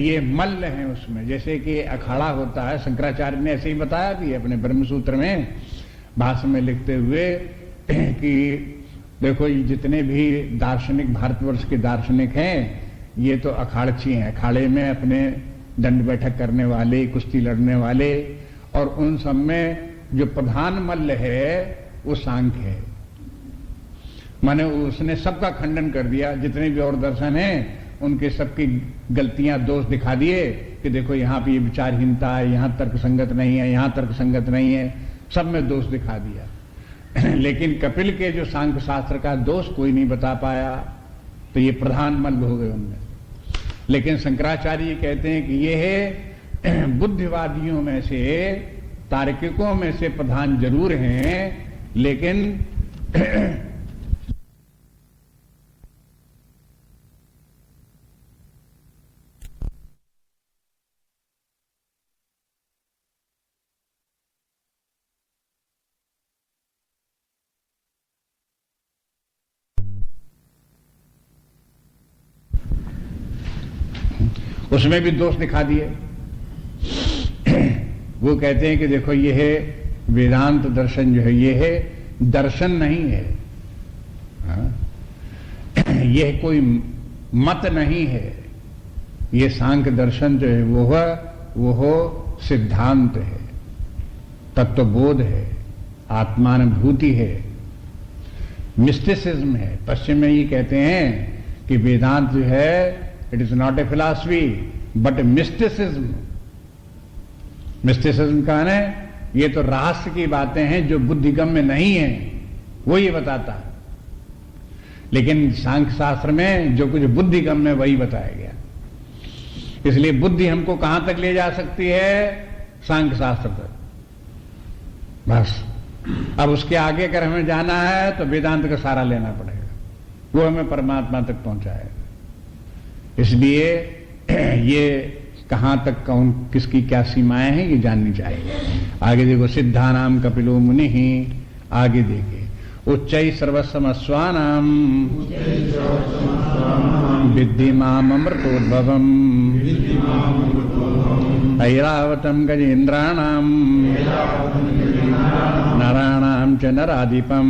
ये मल्ल हैं उसमें, जैसे कि अखाड़ा होता है, शंकराचार्य ने ऐसे ही बताया भी अपने ब्रह्मसूत्र में भाष्य में लिखते हुए कि देखो ये जितने भी दार्शनिक भारतवर्ष के दार्शनिक हैं ये तो अखाड़ची हैं, अखाड़े में अपने दंड बैठक करने वाले, कुश्ती लड़ने वाले, और उन सब में जो प्रधान मल्ल है वो सांख्य है। माने उसने सबका खंडन कर दिया, जितने भी और दर्शन हैं उनके सबकी गलतियां दोष दिखा दिए कि देखो यहाँ पे ये विचारहीनता है, यहाँ तर्क संगत नहीं है, यहाँ तर्क संगत नहीं है, सब में दोष दिखा दिया। लेकिन कपिल के जो सांख्य शास्त्र का दोष कोई नहीं बता पाया, तो ये प्रधान मल्ल हो गए उनमें। लेकिन शंकराचार्य कहते हैं कि ये है बुद्धिवादियों में से, तार्किकों में से प्रधान जरूर हैं, लेकिन उसमें भी दोष दिखा दिए। वो कहते हैं कि देखो ये है वेदांत दर्शन जो है ये है दर्शन नहीं है, यह कोई मत नहीं है, ये सांख्य दर्शन जो है वो हो सिद्धांत है, तत्वबोध है, आत्मानुभूति है, मिस्टिसिज्म है। पश्चिम में ये कहते हैं कि वेदांत जो है it is not a philosophy but mysticism. Mysticism का है ये तो रहस्य की बातें हैं जो बुद्धिगम में नहीं है, वो ये बताता है। लेकिन सांख्य शास्त्र में जो कुछ बुद्धिगम में वही बताया गया। इसलिए बुद्धि हमको कहां तक ले जा सकती है? सांख्य शास्त्र तक, बस। अब उसके आगे अगर हमें जाना है तो वेदांत का सहारा लेना पड़ेगा, वो हमें परमात्मा तक पहुंचाएगा। इसलिए ये कहां तक कौन किसकी क्या सीमाएं हैं ये जाननी चाहिए। आगे देखो, सिद्धानाम कपिलो मुनि ही, आगे देखिए, उच्चै सर्वसमस्वानाम विद्धि माम अमृतोद्भवम ऐरावतम गजेन्द्राणाम नराणाम च नराधिपम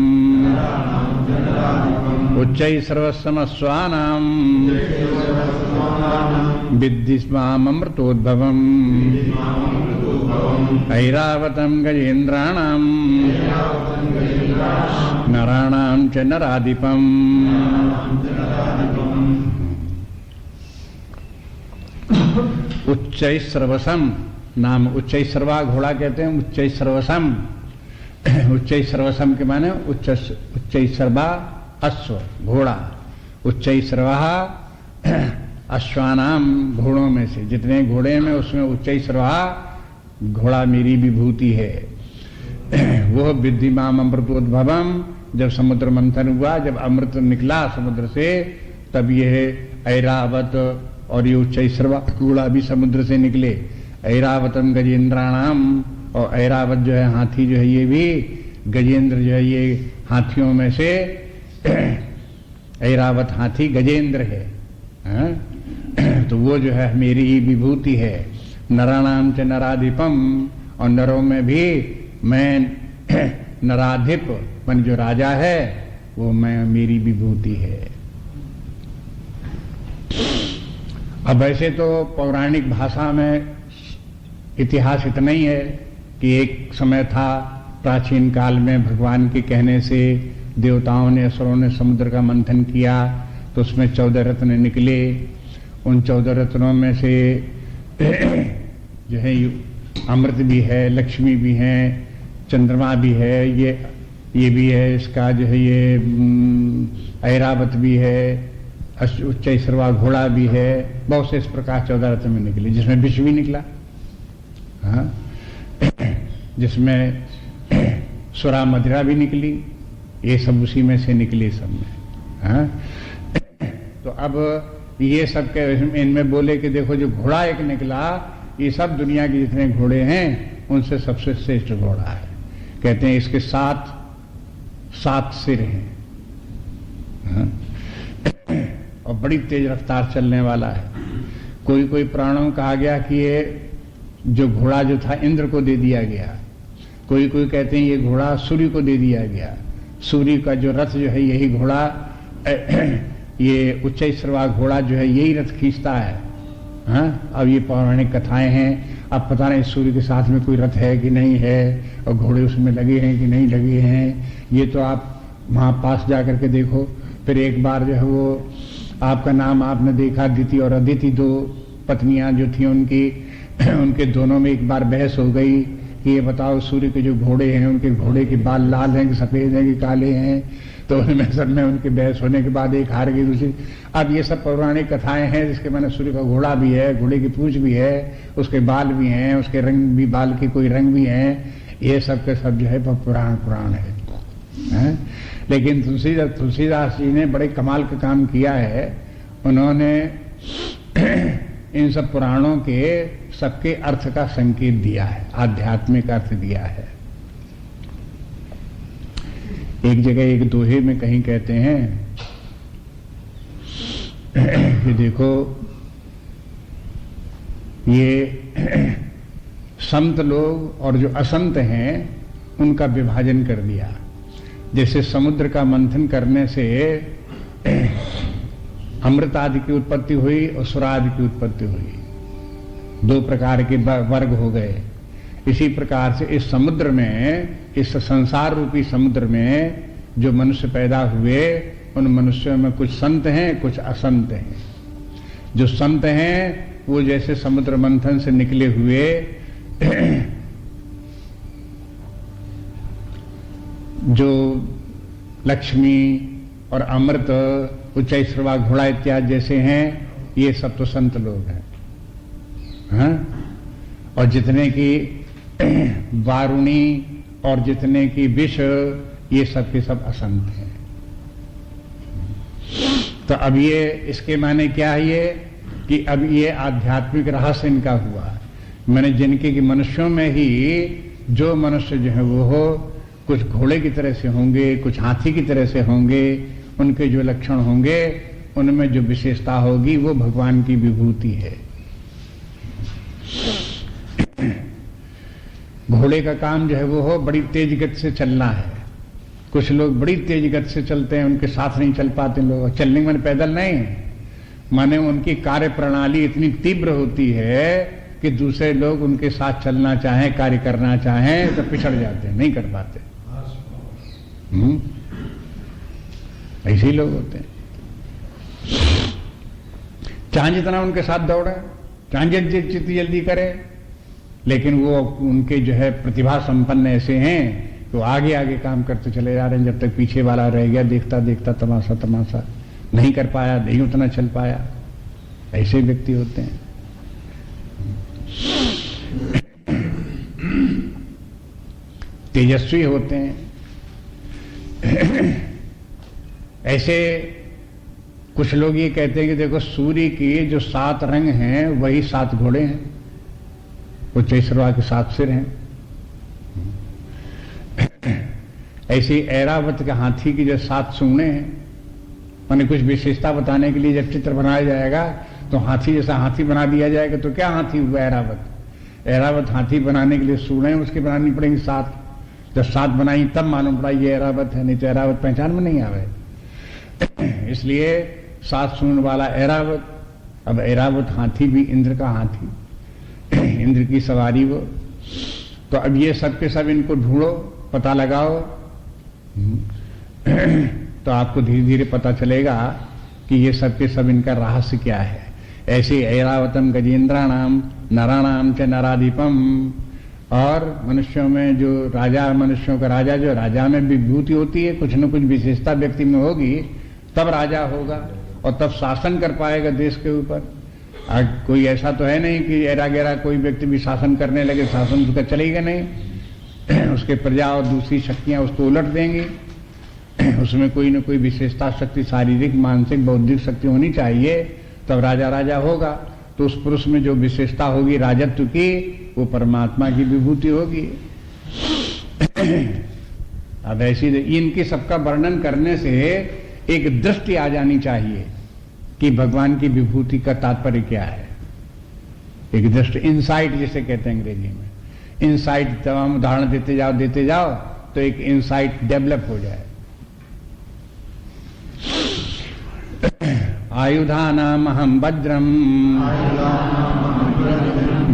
उच्चै सर्वसमस्वानाम विद्धि माम अमृतोद्भवम ऐरावतम गजेन्द्राणाम नराणाम च नराधिपम। उच्चै सर्वसम नाम, उच्चै सर्वा घोड़ा कहते हैं, उच्चै सर्वसम। उच्चै सर्वसम के माने उच्चै सर्वा अश्व घोड़ा, उच्चै सर्वा अश्वानाम घोड़ों में से, जितने घोड़े में उसमें उच्चै सर्वा घोड़ा मेरी विभूति है। वह विद्धि माम अमृतोद्भवम, जब समुद्र मंथन हुआ, जब अमृत निकला समुद्र से, तब यह ऐरावत और ये उच्चै सर्वा घोड़ा भी समुद्र से निकले। ऐरावतम गजेन्द्राणाम, और ऐरावत जो है हाथी जो है ये भी गजेंद्र जो है ये हाथियों में से ऐरावत हाथी गजेंद्र है, हाँ? तो वो जो है मेरी ही विभूति है। नराणाम च नराधिपम, और नरों में भी मैं नराधिप, मन जो राजा है वो मैं, मेरी विभूति है। अब वैसे तो पौराणिक भाषा में इतिहास इतना ही है कि एक समय था प्राचीन काल में, भगवान के कहने से देवताओं ने, असुरों ने समुद्र का मंथन किया तो उसमें 14 रत्न निकले। उन 14 रत्नों में से जो है अमृत भी है, लक्ष्मी भी है, चंद्रमा भी है, ये भी है, इसका जो है ये ऐरावत भी है, उच्चैश्रवा घोड़ा भी है, बहुत से इस प्रकार 14 रत्न में निकले, जिसमें विष भी निकला, हाँ? जिसमें सुरा मदिरा भी निकली, ये सब उसी में से निकली सब में, हाँ? तो अब ये सब के इनमें बोले कि देखो जो घोड़ा एक निकला, ये सब दुनिया के जितने घोड़े हैं उनसे सबसे श्रेष्ठ घोड़ा है। कहते हैं इसके 7 सिर हैं, हाँ? और बड़ी तेज रफ्तार चलने वाला है। कोई प्राणों कहा गया कि ये जो घोड़ा जो था इंद्र को दे दिया गया, कोई कहते हैं ये घोड़ा सूर्य को दे दिया गया। सूर्य का जो रथ जो है यही घोड़ा, ये उच्चैश्रवा घोड़ा जो है यही रथ खींचता है, हाँ? अब ये पौराणिक कथाएं हैं, अब पता नहीं सूर्य के साथ में कोई रथ है कि नहीं है, और घोड़े उसमें लगे हैं कि नहीं लगे हैं, ये तो आप वहां पास जाकर के देखो। फिर एक बार जो है वो आपका नाम आपने देखा, दिति और अदिति 2 पत्नियां जो थी उनकी, उनके दोनों में एक बार बहस हो गई कि ये बताओ सूर्य के जो घोड़े हैं उनके घोड़े के बाल लाल हैं कि सफेद हैं कि काले हैं। तो उनमें सब में उनके बहस होने के बाद एक हार गई दूसरी। अब ये सब पौराणिक कथाएं हैं जिसके मैंने सूर्य का घोड़ा भी है, घोड़े की पूंछ भी है, उसके बाल भी हैं, उसके रंग भी, बाल के कोई रंग भी हैं, ये सब के सब जो है पुराण है। लेकिन तुलसीदास जी ने बड़े कमाल का काम किया है। उन्होंने इन सब पुराणों के सबके अर्थ का संकेत दिया है, आध्यात्मिक अर्थ दिया है। एक जगह एक दोहे में कहीं कहते हैं कि देखो ये संत लोग और जो असंत हैं उनका विभाजन कर दिया। जैसे समुद्र का मंथन करने से अमृत आदि की उत्पत्ति हुई और सुरादि की उत्पत्ति हुई, 2 प्रकार के वर्ग हो गए। इसी प्रकार से इस समुद्र में, इस संसार रूपी समुद्र में जो मनुष्य पैदा हुए, उन मनुष्यों में कुछ संत हैं, कुछ असंत हैं। जो संत हैं वो जैसे समुद्र मंथन से निकले हुए जो लक्ष्मी और अमृत, उच्चैश्रवा घोड़ा इत्यादि जैसे हैं, ये सब तो संत लोग हैं, हाँ? और जितने की वारुणी और जितने की विष, ये सब के सब असंत हैं। तो अब ये इसके माने क्या है ये कि अब ये आध्यात्मिक रहस्य इनका हुआ। मैंने जिनके कि मनुष्यों में ही जो मनुष्य जो है वो हो, कुछ घोड़े की तरह से होंगे, कुछ हाथी की तरह से होंगे, उनके जो लक्षण होंगे उनमें जो विशेषता होगी वो भगवान की विभूति है। घोड़े का काम जो है वो हो बड़ी तेज गति से चलना है। कुछ लोग बड़ी तेज गति से चलते हैं, उनके साथ नहीं चल पाते लोग। चलने में पैदल नहीं, माने उनकी कार्य प्रणाली इतनी तीव्र होती है कि दूसरे लोग उनके साथ चलना चाहें, कार्य करना चाहें तो पिछड़ जाते हैं, नहीं कर पाते। ऐसे ही लोग होते हैं। चाहे जितना उनके साथ दौड़े, चाहे जितनी जल्दी करे, लेकिन वो उनके जो है प्रतिभा संपन्न ऐसे हैं तो आगे आगे काम करते चले जा रहे हैं, जब तक पीछे वाला रह गया देखता देखता तमाशा नहीं कर पाया, नहीं उतना चल पाया। ऐसे व्यक्ति होते हैं। तेजस्वी होते हैं। ऐसे कुछ लोग ये कहते हैं कि देखो सूर्य के जो 7 रंग हैं वही 7 घोड़े हैं, उच्चैश्रवा के 7 सिर हैं। ऐसे ऐरावत के हाथी की जो 7 सूंडें हैं, माने कुछ विशेषता बताने के लिए जब चित्र बनाया जाएगा तो हाथी जैसा हाथी बना दिया जाएगा, तो क्या हाथी हुआ ऐरावत? ऐरावत हाथी बनाने के लिए सूंडें उसकी बनानी पड़ेंगी 7। जब 7 बनाई तब मालूम पड़ा ये ऐरावत है, नहीं तो ऐरावत पहचान में नहीं आवे। इसलिए 7 सूंड वाला ऐरावत। अब ऐरावत हाथी भी इंद्र का हाथी, इंद्र की सवारी वो। तो अब ये सब के सब इनको ढूंढो, पता लगाओ, तो आपको धीरे धीरे पता चलेगा कि ये सब के सब इनका रहस्य क्या है। ऐसे ऐरावतम गजेंद्राणाम नराणाम च नराधिपम। और मनुष्यों में जो राजा, मनुष्यों का राजा, जो राजा में विभूति होती है, कुछ न कुछ विशेषता व्यक्ति में होगी, तब राजा होगा और तब शासन कर पाएगा देश के ऊपर। आज कोई ऐसा तो है नहीं कि ऐरा गैरा कोई व्यक्ति भी शासन करने लगे, शासन उसका चलेगा नहीं। उसके प्रजा और दूसरी शक्तियां उसको उलट देंगी। उसमें कोई न कोई विशेषता शक्ति, शारीरिक, मानसिक, बौद्धिक शक्ति होनी चाहिए, तब राजा राजा होगा। तो उस पुरुष में जो विशेषता होगी राजत्व की, वो परमात्मा की विभूति होगी। अब ऐसी इनकी सबका वर्णन करने से एक दृष्टि आ जानी चाहिए कि भगवान की विभूति का तात्पर्य क्या है। एक दृष्टि, इंसाइट जिसे कहते हैं अंग्रेजी में। इंसाइट तमाम उदाहरण देते जाओ तो एक इंसाइट डेवलप हो जाए। आयुधानाम अहम वज्रम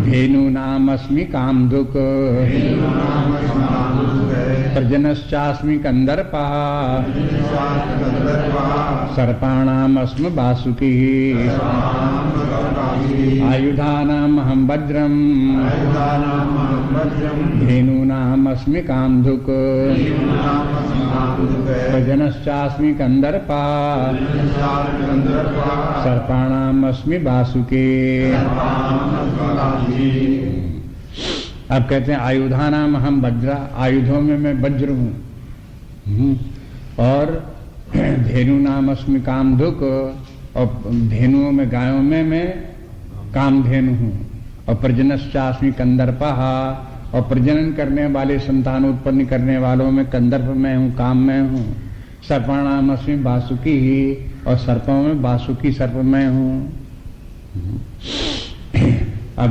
धेनूनामस्मि कामधुक प्रजनश्चास्मि कंदर्पः सर्पाणामस्मि वासुकी आयुधानाम अहम वज्रम धेनूनामस्मि कामधुक प्रजनश्चास्मि कंदर्पः सर्पाणामस्मि वासुकी। अब कहते हैं आयुधानाम अहम वज्र, आयुधों में मैं वज्र हूं। और धेनु नाम अस्मि कामधुक, और धेनुओं में, गायों में मैं कामधेनु हूं। और प्रजनश्चास्मि कंदर्पः, और प्रजनन करने वाले, संतान उत्पन्न करने वालों में कंदर्प में हूं, काम में हूं। सर्पाणाम अस्मि वासुकी, और सर्पों में वासुकी सर्प में हूं। अब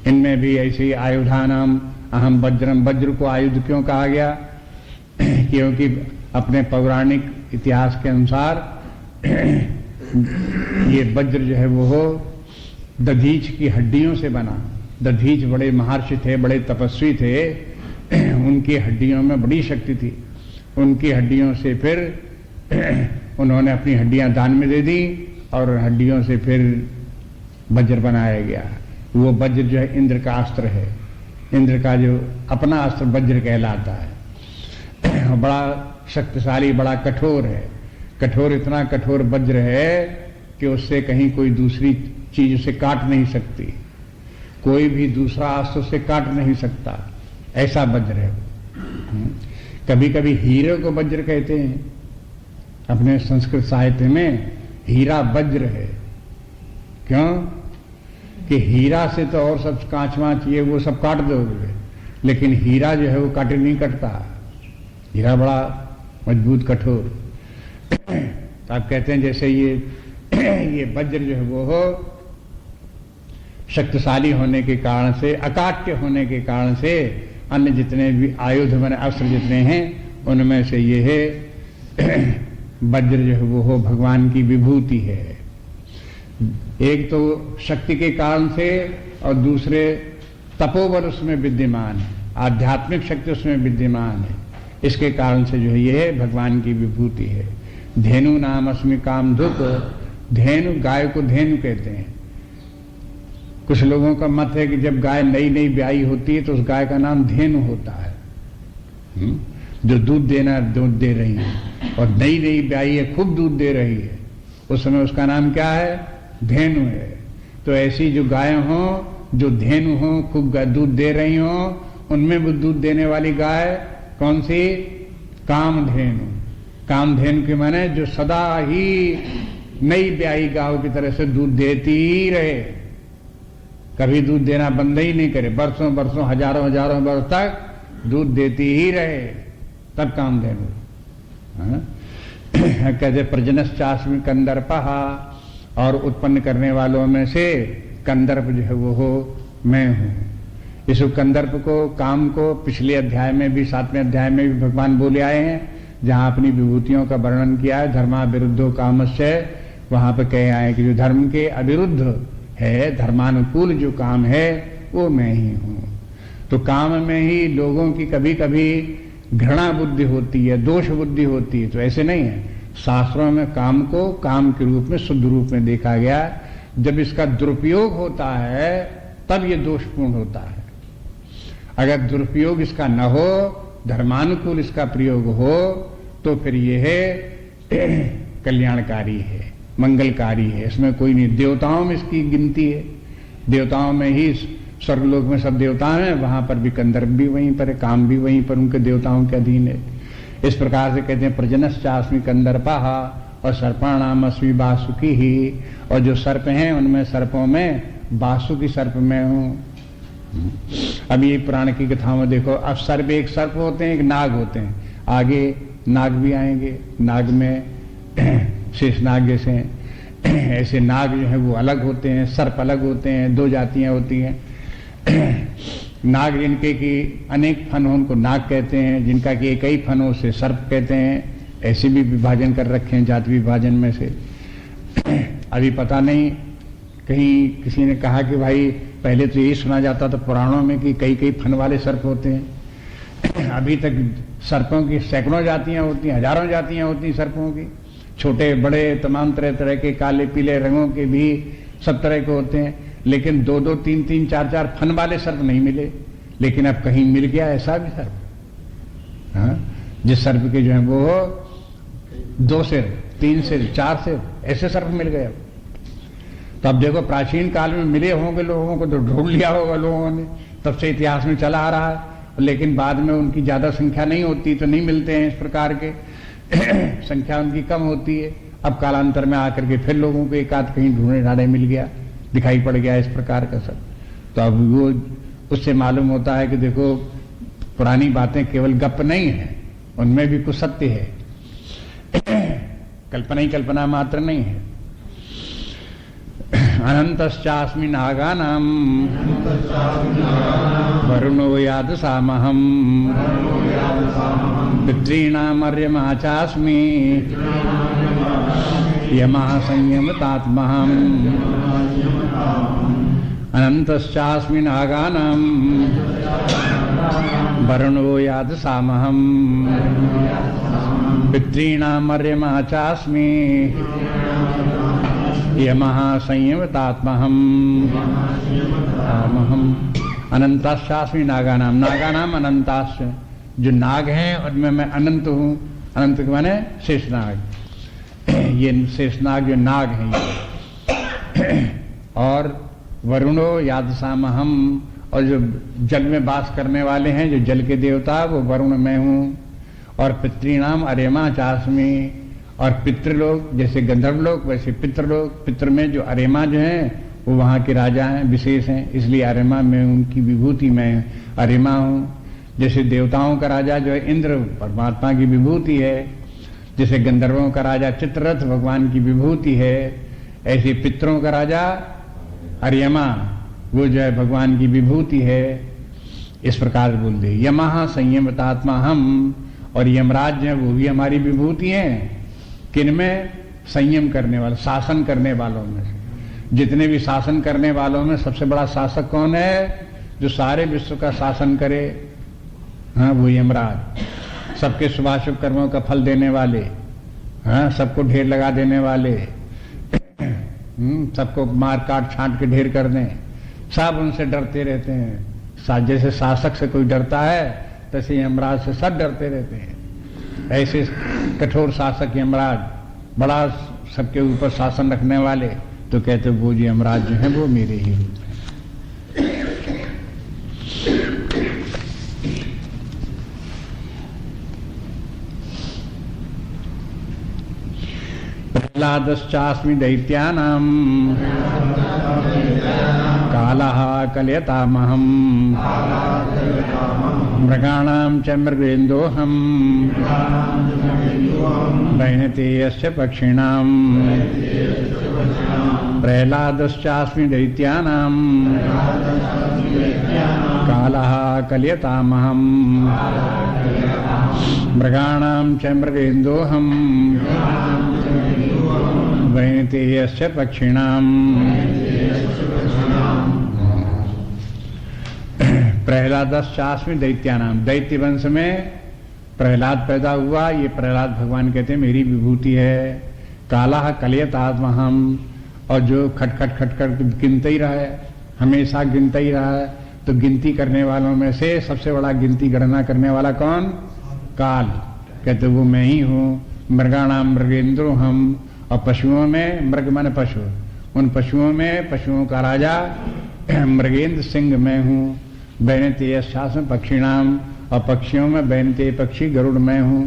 इनमें भी ऐसे ही आयुधानाम अहम वज्रम, वज्र को आयुध क्यों कहा गया? क्योंकि अपने पौराणिक इतिहास के अनुसार ये वज्र जो है वो दधीच की हड्डियों से बना। दधीच बड़े महर्षि थे, बड़े तपस्वी थे, उनकी हड्डियों में बड़ी शक्ति थी। उनकी हड्डियों से फिर उन्होंने अपनी हड्डियां दान में दे दी और हड्डियों से फिर वज्र बनाया गया। वो वज्र जो है इंद्र का अस्त्र है। इंद्र का जो अपना अस्त्र वज्र कहलाता है। बड़ा शक्तिशाली, बड़ा कठोर है। कठोर, इतना कठोर वज्र है कि उससे कहीं कोई दूसरी चीज उसे काट नहीं सकती। कोई भी दूसरा अस्त्र उसे काट नहीं सकता, ऐसा वज्र है। कभी कभी हीरे को वज्र कहते हैं। अपने संस्कृत साहित्य में हीरा वज्र है। क्यों? कि हीरा से तो और सब कांच वांच ये वो सब काट दोगे, लेकिन हीरा जो है वो काटे नहीं कटता। हीरा बड़ा मजबूत, कठोर। तो आप कहते हैं जैसे ये वज्र जो है वो शक्तिशाली होने के कारण से, अकाट्य होने के कारण से, अन्य जितने भी आयुध बने, अस्त्र जितने हैं, उनमें से ये है वज्र जो है वो भगवान की विभूति है। एक तो शक्ति के कारण से, और दूसरे तपोबल उसमें विद्यमान है, आध्यात्मिक शक्ति उसमें विद्यमान है। इसके कारण से जो है ये भगवान की विभूति है। धेनु नाम अस्मि कामधुक। धेनु, गाय को धेनु कहते हैं। कुछ लोगों का मत है कि जब गाय नई नई ब्याई होती है तो उस गाय का नाम धेनु होता है, जो दूध दे रही है, और नई नई ब्याई है, खूब दूध दे रही है, उस समय उसका नाम क्या है? धेनु है। तो ऐसी जो गाय हो, जो धेनु हो, खूब दूध दे रही हो, उनमें वो दूध देने वाली गाय कौन सी? कामधेनु। कामधेनु के माने जो सदा ही नई ब्याई गायों की तरह से दूध देती ही रहे, कभी दूध देना बंद ही नहीं करे, बरसों बरसों, हजारों हजारों वर्ष तक दूध देती ही रहे। तब कामधेनु। कहते प्रजनश्चास्मि कंदर्पः, और उत्पन्न करने वालों में से कंदर्प जो है वो मैं हूं। इस कंदर्प को, काम को पिछले अध्याय में भी, 7वें अध्याय में भी भगवान बोले आए हैं, जहां अपनी विभूतियों का वर्णन किया है। धर्मा विरुद्धो कामस्य, वहां पर कहे आए कि जो धर्म के अविरुद्ध है, धर्मानुकूल जो काम है वो मैं ही हूं। तो काम में ही लोगों की कभी कभी घृणा बुद्धि होती है, दोष बुद्धि होती है, तो ऐसे नहीं है। शास्त्रों में काम को काम के रूप में, शुद्ध रूप में देखा गया। जब इसका दुरुपयोग होता है तब ये दोषपूर्ण होता है। अगर दुरुपयोग इसका न हो, धर्मानुकूल इसका प्रयोग हो, तो फिर यह कल्याणकारी है, मंगलकारी है, इसमें कोई नहीं। देवताओं में इसकी गिनती है, देवताओं में ही, स्वर्गलोक में सब देवता हैं, वहां पर भी कंदर्प भी वहीं पर है, काम भी वहीं पर उनके देवताओं के अधीन है। इस प्रकार से कहते हैं प्रजनश्चास्मि कंदर्पः और सर्पाणाम अस्मि वासुकी ही, और जो सर्प हैं उनमें, सर्पों में वासुकी सर्प में हूं। अब ये पुराण की कथाओं में देखो, अब सर्प, एक सर्प होते हैं, एक नाग होते हैं, आगे नाग भी आएंगे। नाग में शेषनाग जैसे ऐसे नाग जो है वो अलग होते हैं, सर्प अलग होते हैं, दो जातियां होती हैं। नाग जिनके की अनेक फन हो उनको नाग कहते हैं, जिनका कि एक ही फन हो उसे सर्प कहते हैं। ऐसे भी विभाजन कर रखे हैं जाति विभाजन में से। अभी पता नहीं, कहीं किसी ने कहा कि भाई पहले तो यही सुना जाता था पुराणों में कि कई कई फन वाले सर्प होते हैं। अभी तक सर्पों की सैकड़ों जातियां होती हैं, हजारों जातियां होती हैं सर्पों की, छोटे बड़े तमाम तरह तरह के, काले पीले रंगों के भी सब तरह के होते हैं। लेकिन 2-2, 3-3, 4-4 फन वाले सर्प नहीं मिले। लेकिन अब कहीं मिल गया ऐसा भी सर्प, हाँ, जिस सर्प के जो है वो 2 सिर, 3 सिर, 4 सिर, ऐसे सर्प मिल गए। तो अब देखो, प्राचीन काल में मिले होंगे लोगों को, तो ढूंढ लिया होगा लोगों ने, तब से इतिहास में चला आ रहा है। लेकिन बाद में उनकी ज्यादा संख्या नहीं होती तो नहीं मिलते हैं इस प्रकार के, संख्या उनकी कम होती है। अब कालांतर में आकर के फिर लोगों को एक आध कहीं ढूंढे ढाढ़े मिल गया, दिखाई पड़ गया इस प्रकार का सब। तो अब वो उससे मालूम होता है कि देखो, पुरानी बातें केवल गप नहीं है, उनमें भी कुछ सत्य है, कल्पना ही कल्पना मात्र नहीं है। अनंतश्चास्मि नागानां वरुणो यादसामहं पितॄणाम् अर्यमा चास्मि यमः संयमतात्महम्। अनंतश्चास्मि नागानां वरुणो यादसामहं पितॄणाम् अर्यमा चास्मि यमः संयमतात्महम्। अनंतास्मि नागानाम, नागानाम अनंताश्च, जो नाग हैं उनमें मैं अनंत हूं। अनंत के माने शेषनाग, ये शेषनाग जो नाग हैं ये। और वरुणो यादसामहम, और जो जल में वास करने वाले हैं, जो जल के देवता, वो वरुण मैं हूं। और पितॄणाम अरेमा चास्मि, और पितृलोक जैसे गंधर्व लोक वैसे पितृलोक, पितृ में जो अरेमा जो हैं वो वहां के राजा हैं, विशेष हैं, इसलिए अरेमा में उनकी विभूति मैं अरेमा हूं। जैसे देवताओं का राजा जो है इंद्र, परमात्मा की विभूति है। जैसे गंधर्वों का राजा चित्ररथ भगवान की विभूति है, ऐसे पितरों का राजा अरियमा, वो जो है भगवान की विभूति है। इस प्रकार बोल दे। यमः संयमतात्मा हम, और यमराज जो है वो भी हमारी विभूति है। किनमें? संयम करने वाले, शासन करने वालों में। जितने भी शासन करने वालों में सबसे बड़ा शासक कौन है? जो सारे विश्व का शासन करे, हाँ, वो यमराज। सबके शुभाशुभ कर्मों का फल देने वाले, हाँ, सबको ढेर लगा देने वाले, सबको मार काट छांट के ढेर कर दें, सब उनसे डरते रहते हैं। जैसे शासक से कोई डरता है, तैसे यमराज से सब डरते रहते हैं। ऐसे कठोर शासक यमराज, बड़ा सबके ऊपर शासन रखने वाले, तो कहते वो जो यमराज जो है वो मेरे ही रूप हैं। प्रह्लादश्चास्मि दैत्यानां कालः कलयतामहम् मृगाणां च मृगेन्दोऽहम् वैनते यस्य पक्षिणां प्रह्लादश्चास्मि दैत्यानां कालः कलयतामहम् मृगाणां च मृगेन्दोऽहम् वैनते यस्य पक्षिणां प्रह्लादश्चास्मि दैत्यानाम। दैत्य वंश में प्रहलाद पैदा हुआ। ये प्रहलाद भगवान कहते हैं मेरी विभूति है। काला कलयतामहम्, और जो खटखट खटखट गिनते ही रहा है, हमेशा गिनता ही रहा है। तो गिनती करने वालों में से सबसे बड़ा गिनती गणना करने वाला कौन? काल। कहते वो मैं ही हूँ। मृगाणाम मृगेंद्रो हम, और पशुओं में, मृग माने पशु, उन पशुओं में पशुओं का राजा मृगेंद्र सिंह मैं हूँ। बैनते शासन पक्षिणाम, और पक्षियों में बैनते पक्षी गरुड़ मैं हूँ।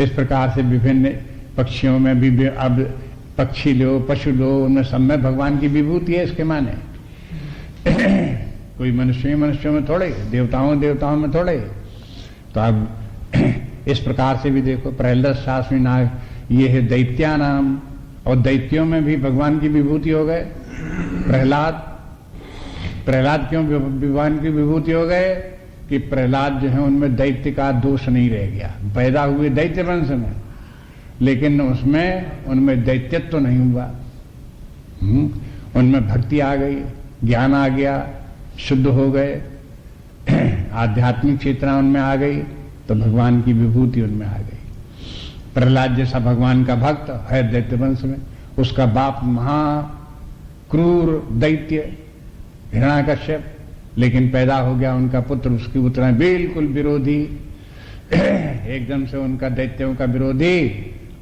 इस प्रकार से विभिन्न पक्षियों में भी अब पक्षी लो, पशु लो, उनमें सब में भगवान की विभूति है। इसके माने कोई मनुष्यों में थोड़े, देवताओं में थोड़े। तो अब इस प्रकार से भी देखो, प्रहलाद शास्त्री नाग ये है दैत्यानाम, और दैत्यों में भी भगवान की विभूति हो गए। प्रहलाद क्यों भगवान की विभूति हो गए? कि प्रहलाद जो है उनमें दैत्य का दोष नहीं रह गया। पैदा हुए दैत्य वंश में, लेकिन उनमें दैत्यत्व तो नहीं हुआ। उनमें भक्ति आ गई, ज्ञान आ गया, शुद्ध हो गए, आध्यात्मिक चेतना उनमें आ गई, तो भगवान की विभूति उनमें आ गई। प्रहलाद जैसा भगवान का भक्त है दैत्य वंश में। उसका बाप महा क्रूर दैत्य हिरण्याकश्यप, लेकिन पैदा हो गया उनका पुत्र, उसकी उतना बिल्कुल विरोधी, एकदम से उनका दैत्यों का विरोधी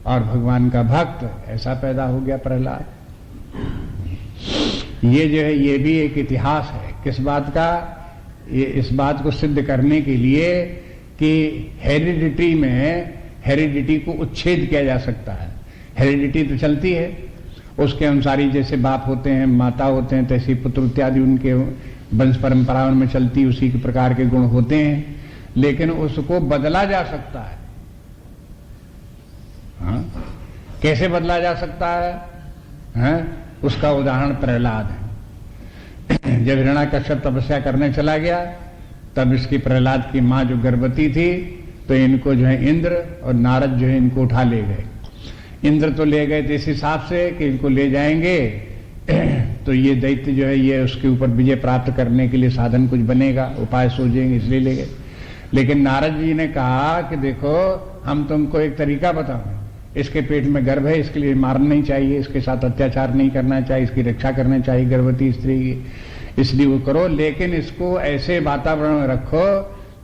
और भगवान का भक्त, ऐसा पैदा हो गया प्रहलाद। ये जो है ये भी एक इतिहास है। किस बात का? ये इस बात को सिद्ध करने के लिए कि हेरिडिटी को उच्छेद किया जा सकता है। हेरिडिटी तो चलती है, उसके अनुसारी जैसे बाप होते हैं, माता होते हैं, तैसे पुत्र इत्यादि उनके वंश परंपराओं में चलती उसी के प्रकार के गुण होते हैं, लेकिन उसको बदला जा सकता है। हाँ? कैसे बदला जा सकता है? हाँ? उसका उदाहरण प्रहलाद है। जब हिरण्याकश्यप तपस्या करने चला गया, तब इसकी प्रहलाद की मां जो गर्भवती थी, तो इनको जो है इंद्र और नारद जो है इनको उठा ले गए। इंद्र तो ले गए थे इस हिसाब से कि इनको ले जाएंगे तो ये दैत्य जो है ये उसके ऊपर विजय प्राप्त करने के लिए साधन कुछ बनेगा, उपाय सोचेंगे, इसलिए ले गए। लेकिन नारद जी ने कहा कि देखो हम तुमको एक तरीका बताओ, इसके पेट में गर्भ है, इसके लिए मारना नहीं चाहिए, इसके साथ अत्याचार नहीं करना चाहिए, इसकी रक्षा करनी चाहिए गर्भवती स्त्री की, इसलिए वो करो। लेकिन इसको ऐसे वातावरण में रखो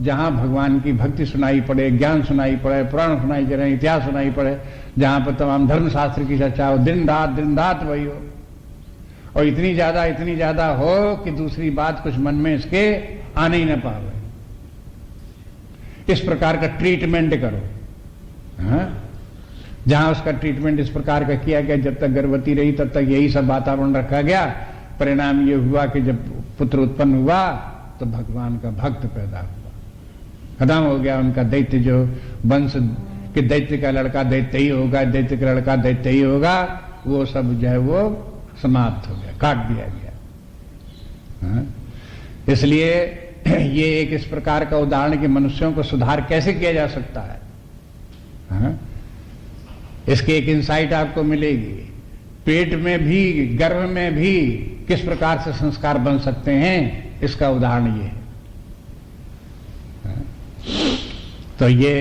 जहां भगवान की भक्ति सुनाई पड़े, ज्ञान सुनाई पड़े, पुराण सुनाई पड़े, इतिहास सुनाई पड़े, जहां पर तमाम धर्मशास्त्र की चर्चा हो, दिन रात वही हो, और इतनी ज्यादा हो कि दूसरी बात कुछ मन में इसके आने ही न पावे। इस प्रकार का ट्रीटमेंट करो। हाँ? जहां उसका ट्रीटमेंट इस प्रकार का किया गया, जब तक गर्भवती रही तब तक यही सब वातावरण रखा गया। परिणाम ये हुआ कि जब पुत्र उत्पन्न हुआ तो भगवान का भक्त पैदा हुआ। खत्म हो गया उनका दैत्य जो वंश कि दैत्य का लड़का दैत्य ही होगा, दैत्य का लड़का दैत्य ही होगा, वो सब जो है वो समाप्त हो गया, काट दिया गया। हाँ? इसलिए ये एक इस प्रकार का उदाहरण कि मनुष्यों को सुधार कैसे किया जा सकता है। हाँ? इसकी एक इंसाइट आपको मिलेगी। पेट में भी, गर्भ में भी किस प्रकार से संस्कार बन सकते हैं, इसका उदाहरण ये है। तो ये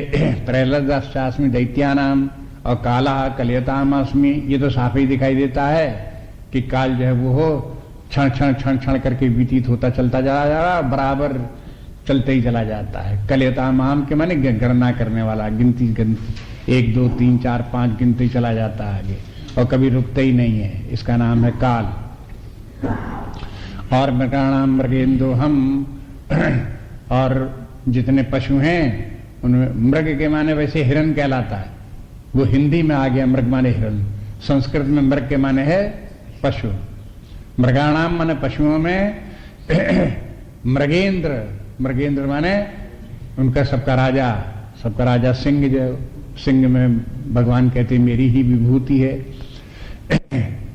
प्रहलादास्मि दैत्यानाम और काला कलयतामस्मि, ये तो साफ ही दिखाई देता है कि काल जो है वो हो क्षण क्षण करके व्यतीत होता चलता जा रहा, बराबर चलते ही चला जाता है। कलयताम के माने गणना करने वाला, गिनती 1 2 3 4 5 गिनते चला जाता है आगे, और कभी रुकते ही नहीं है। इसका नाम है काल। और मृगाणाम मृगेन्दोहम, और जितने पशु हैं उनमें मृग के माने वैसे हिरण कहलाता है, वो हिंदी में आ गया मृग माने हिरण, संस्कृत में मृग के माने है पशु। मृगाणाम माने पशुओं में मृगेंद्र, मृगेंद्र माने उनका सबका राजा सिंह, जो सिंह में भगवान कहते हैं मेरी ही विभूति है।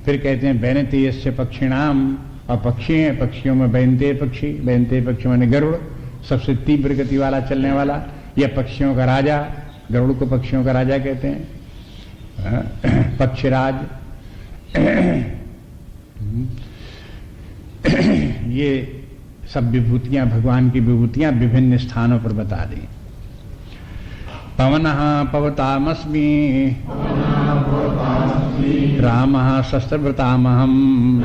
फिर कहते हैं बैनते यस्य पक्षिणाम, और पक्षी हैं, पक्षियों में बैनते पक्षी माने गरुड़, सबसे तीव्र गति वाला चलने वाला, यह पक्षियों का राजा, गरुड़ को पक्षियों का राजा कहते हैं, पक्षीराज। ये सब विभूतियां, भगवान की विभूतियां विभिन्न स्थानों पर बता दी। पवनः पवतामस्मि रामः शस्त्रभृतामहम्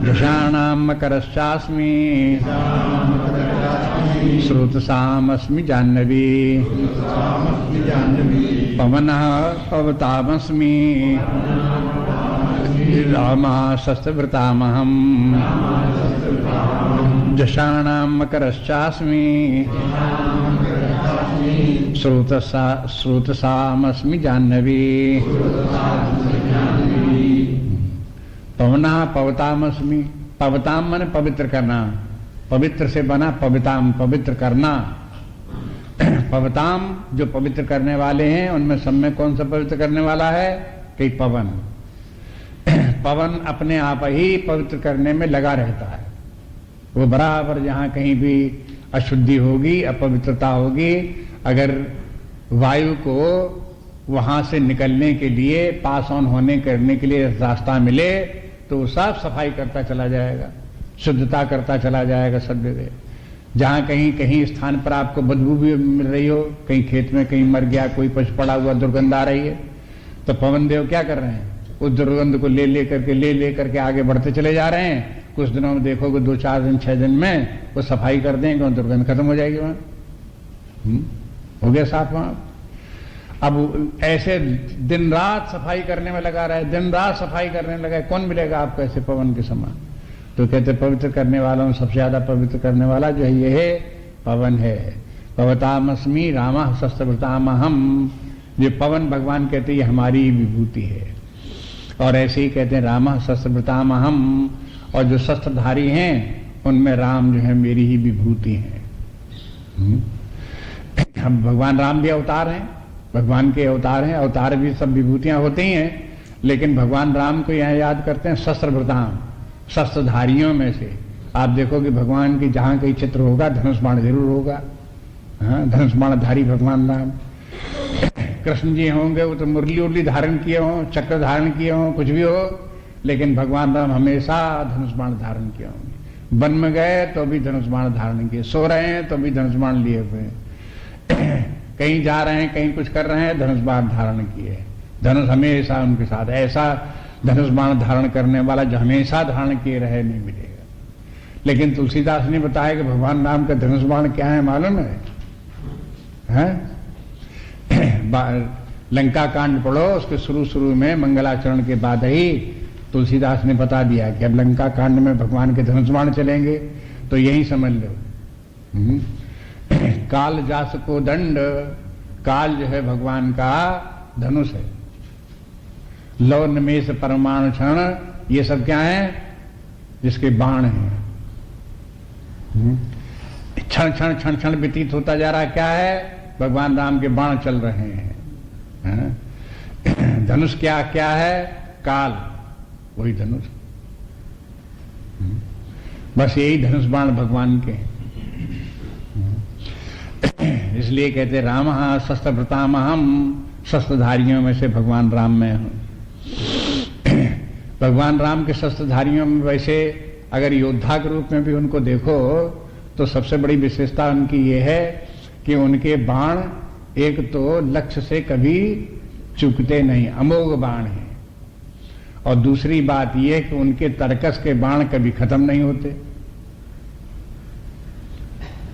वृषाणां मकरश्चास्मि श्रुतसामस्मि जाह्नवी। पवनः पवतामस्मि रामः शस्त्रभृतामहम् वृषाणां मकरश्चास्मि श्रुतसामस्मि जाह्नवी। पवना पवतामस्मि, पवताम माने पवित्र करना, पवित्र से बना पविताम, पवित्र करना। पवताम जो पवित्र करने वाले हैं, उनमें सब में कौन सा पवित्र करने वाला है कि पवन। पवन अपने आप ही पवित्र करने में लगा रहता है। वो बराबर जहां कहीं भी अशुद्धि होगी, अपवित्रता होगी, अगर वायु को वहां से निकलने के लिए, पास ऑन होने करने के लिए रास्ता मिले, तो साफ सफाई करता चला जाएगा, शुद्धता करता चला जाएगा सब जगह। जहां कहीं कहीं स्थान पर आपको बदबू भी मिल रही हो, कहीं खेत में कहीं मर गया कोई पशु पड़ा हुआ, दुर्गंध आ रही है, तो पवन देव क्या कर रहे हैं, उस दुर्गंध को ले करके आगे बढ़ते चले जा रहे हैं। कुछ दिनों में देखोगे 2-4 दिन 6 दिन में वो सफाई कर देंगे और दुर्गंध खत्म हो जाएगी वहां। हो गया साफ वहां। अब ऐसे दिन रात सफाई करने में लगा रहे, दिन रात सफाई करने लगा, कौन मिलेगा आपको ऐसे पवन के समान। तो कहते पवित्र करने वालों में सबसे ज्यादा पवित्र करने वाला जो है ये है पवन है। पवतामस्मि रामः शस्त्रभृतामहम्, ये पवन भगवान कहते हैं ये हमारी विभूति है। और ऐसे ही कहते हैं रामः शस्त्रभृतामहम्, और जो शस्त्रधारी हैं उनमें राम जो है मेरी ही विभूति है। हम भगवान राम भी अवतार हैं, भगवान के अवतार हैं, अवतार भी सब विभूतियां होती हैं, लेकिन भगवान राम को यहाँ याद करते हैं शस्त्रभृताम, शस्त्रधारियों में से। आप देखोगे भगवान की जहां कहीं चित्र होगा धनुष बाण जरूर होगा। हाँ, धनुष बाणधारी भगवान राम। कृष्ण जी होंगे वो तो मुरली उरली धारण किए हों, चक्र धारण किए हों, कुछ भी हो, लेकिन भगवान राम हमेशा धनुष बाण धारण किए होंगे। वन में गए तो भी धनुष बाण धारण किए, सो रहे हैं तो भी धनुष बाण लिए हुए, कहीं जा रहे हैं कहीं कुछ कर रहे हैं, धनुष बाण धारण किए। धनुष हमेशा उनके साथ। ऐसा धनुष बाण धारण करने वाला जो हमेशा धारण किए रहे नहीं मिलेगा। लेकिन तुलसीदास ने बताया कि भगवान राम का धनुष बाण क्या है मालूम है? लंका कांड पढ़ो, उसके शुरू में मंगलाचरण के बाद ही तुलसीदास ने बता दिया कि अब लंका कांड में भगवान के धनुष बाण चलेंगे, तो यही समझ लो। काल जास को दंड, काल जो है भगवान का धनुष है। लौ निमेष परमाणु क्षण, ये सब क्या है? जिसके बाण हैं। क्षण क्षण क्षण क्षण व्यतीत होता जा रहा है, क्या है? भगवान राम के बाण चल रहे हैं। धनुष क्या क्या है? काल, वही धनुष। बस यही धनुष बाण भगवान के। इसलिए कहते रामः शस्त्रभृतामहम्, शस्त्रधारियों में से भगवान राम में हूं। भगवान राम के शस्त्रधारियों में वैसे अगर योद्धा के रूप में भी उनको देखो तो सबसे बड़ी विशेषता उनकी ये है कि उनके बाण एक तो लक्ष्य से कभी चूकते नहीं, अमोघ बाण है। और दूसरी बात यह कि उनके तर्कस के बाण कभी खत्म नहीं होते।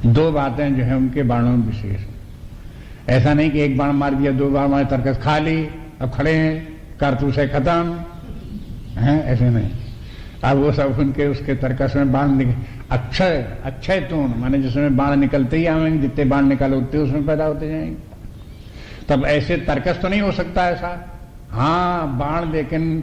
दो बातें जो है उनके बाणों में विशेष। ऐसा नहीं कि एक बाण मार दिया, 2 बाण मारे, तर्कस खा ली, अब खड़े हैं, कारतूस है खत्म, है ऐसे नहीं। अब वो सब उनके उसके तर्कस में बाण अक्षय तूण, माने जिसमें बाण निकलते ही आएंगे, जितने बाण निकाले उतने उसमें पैदा होते जाएंगे। तब ऐसे तर्कस तो नहीं हो सकता ऐसा। हाँ, बाण लेकिन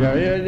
जय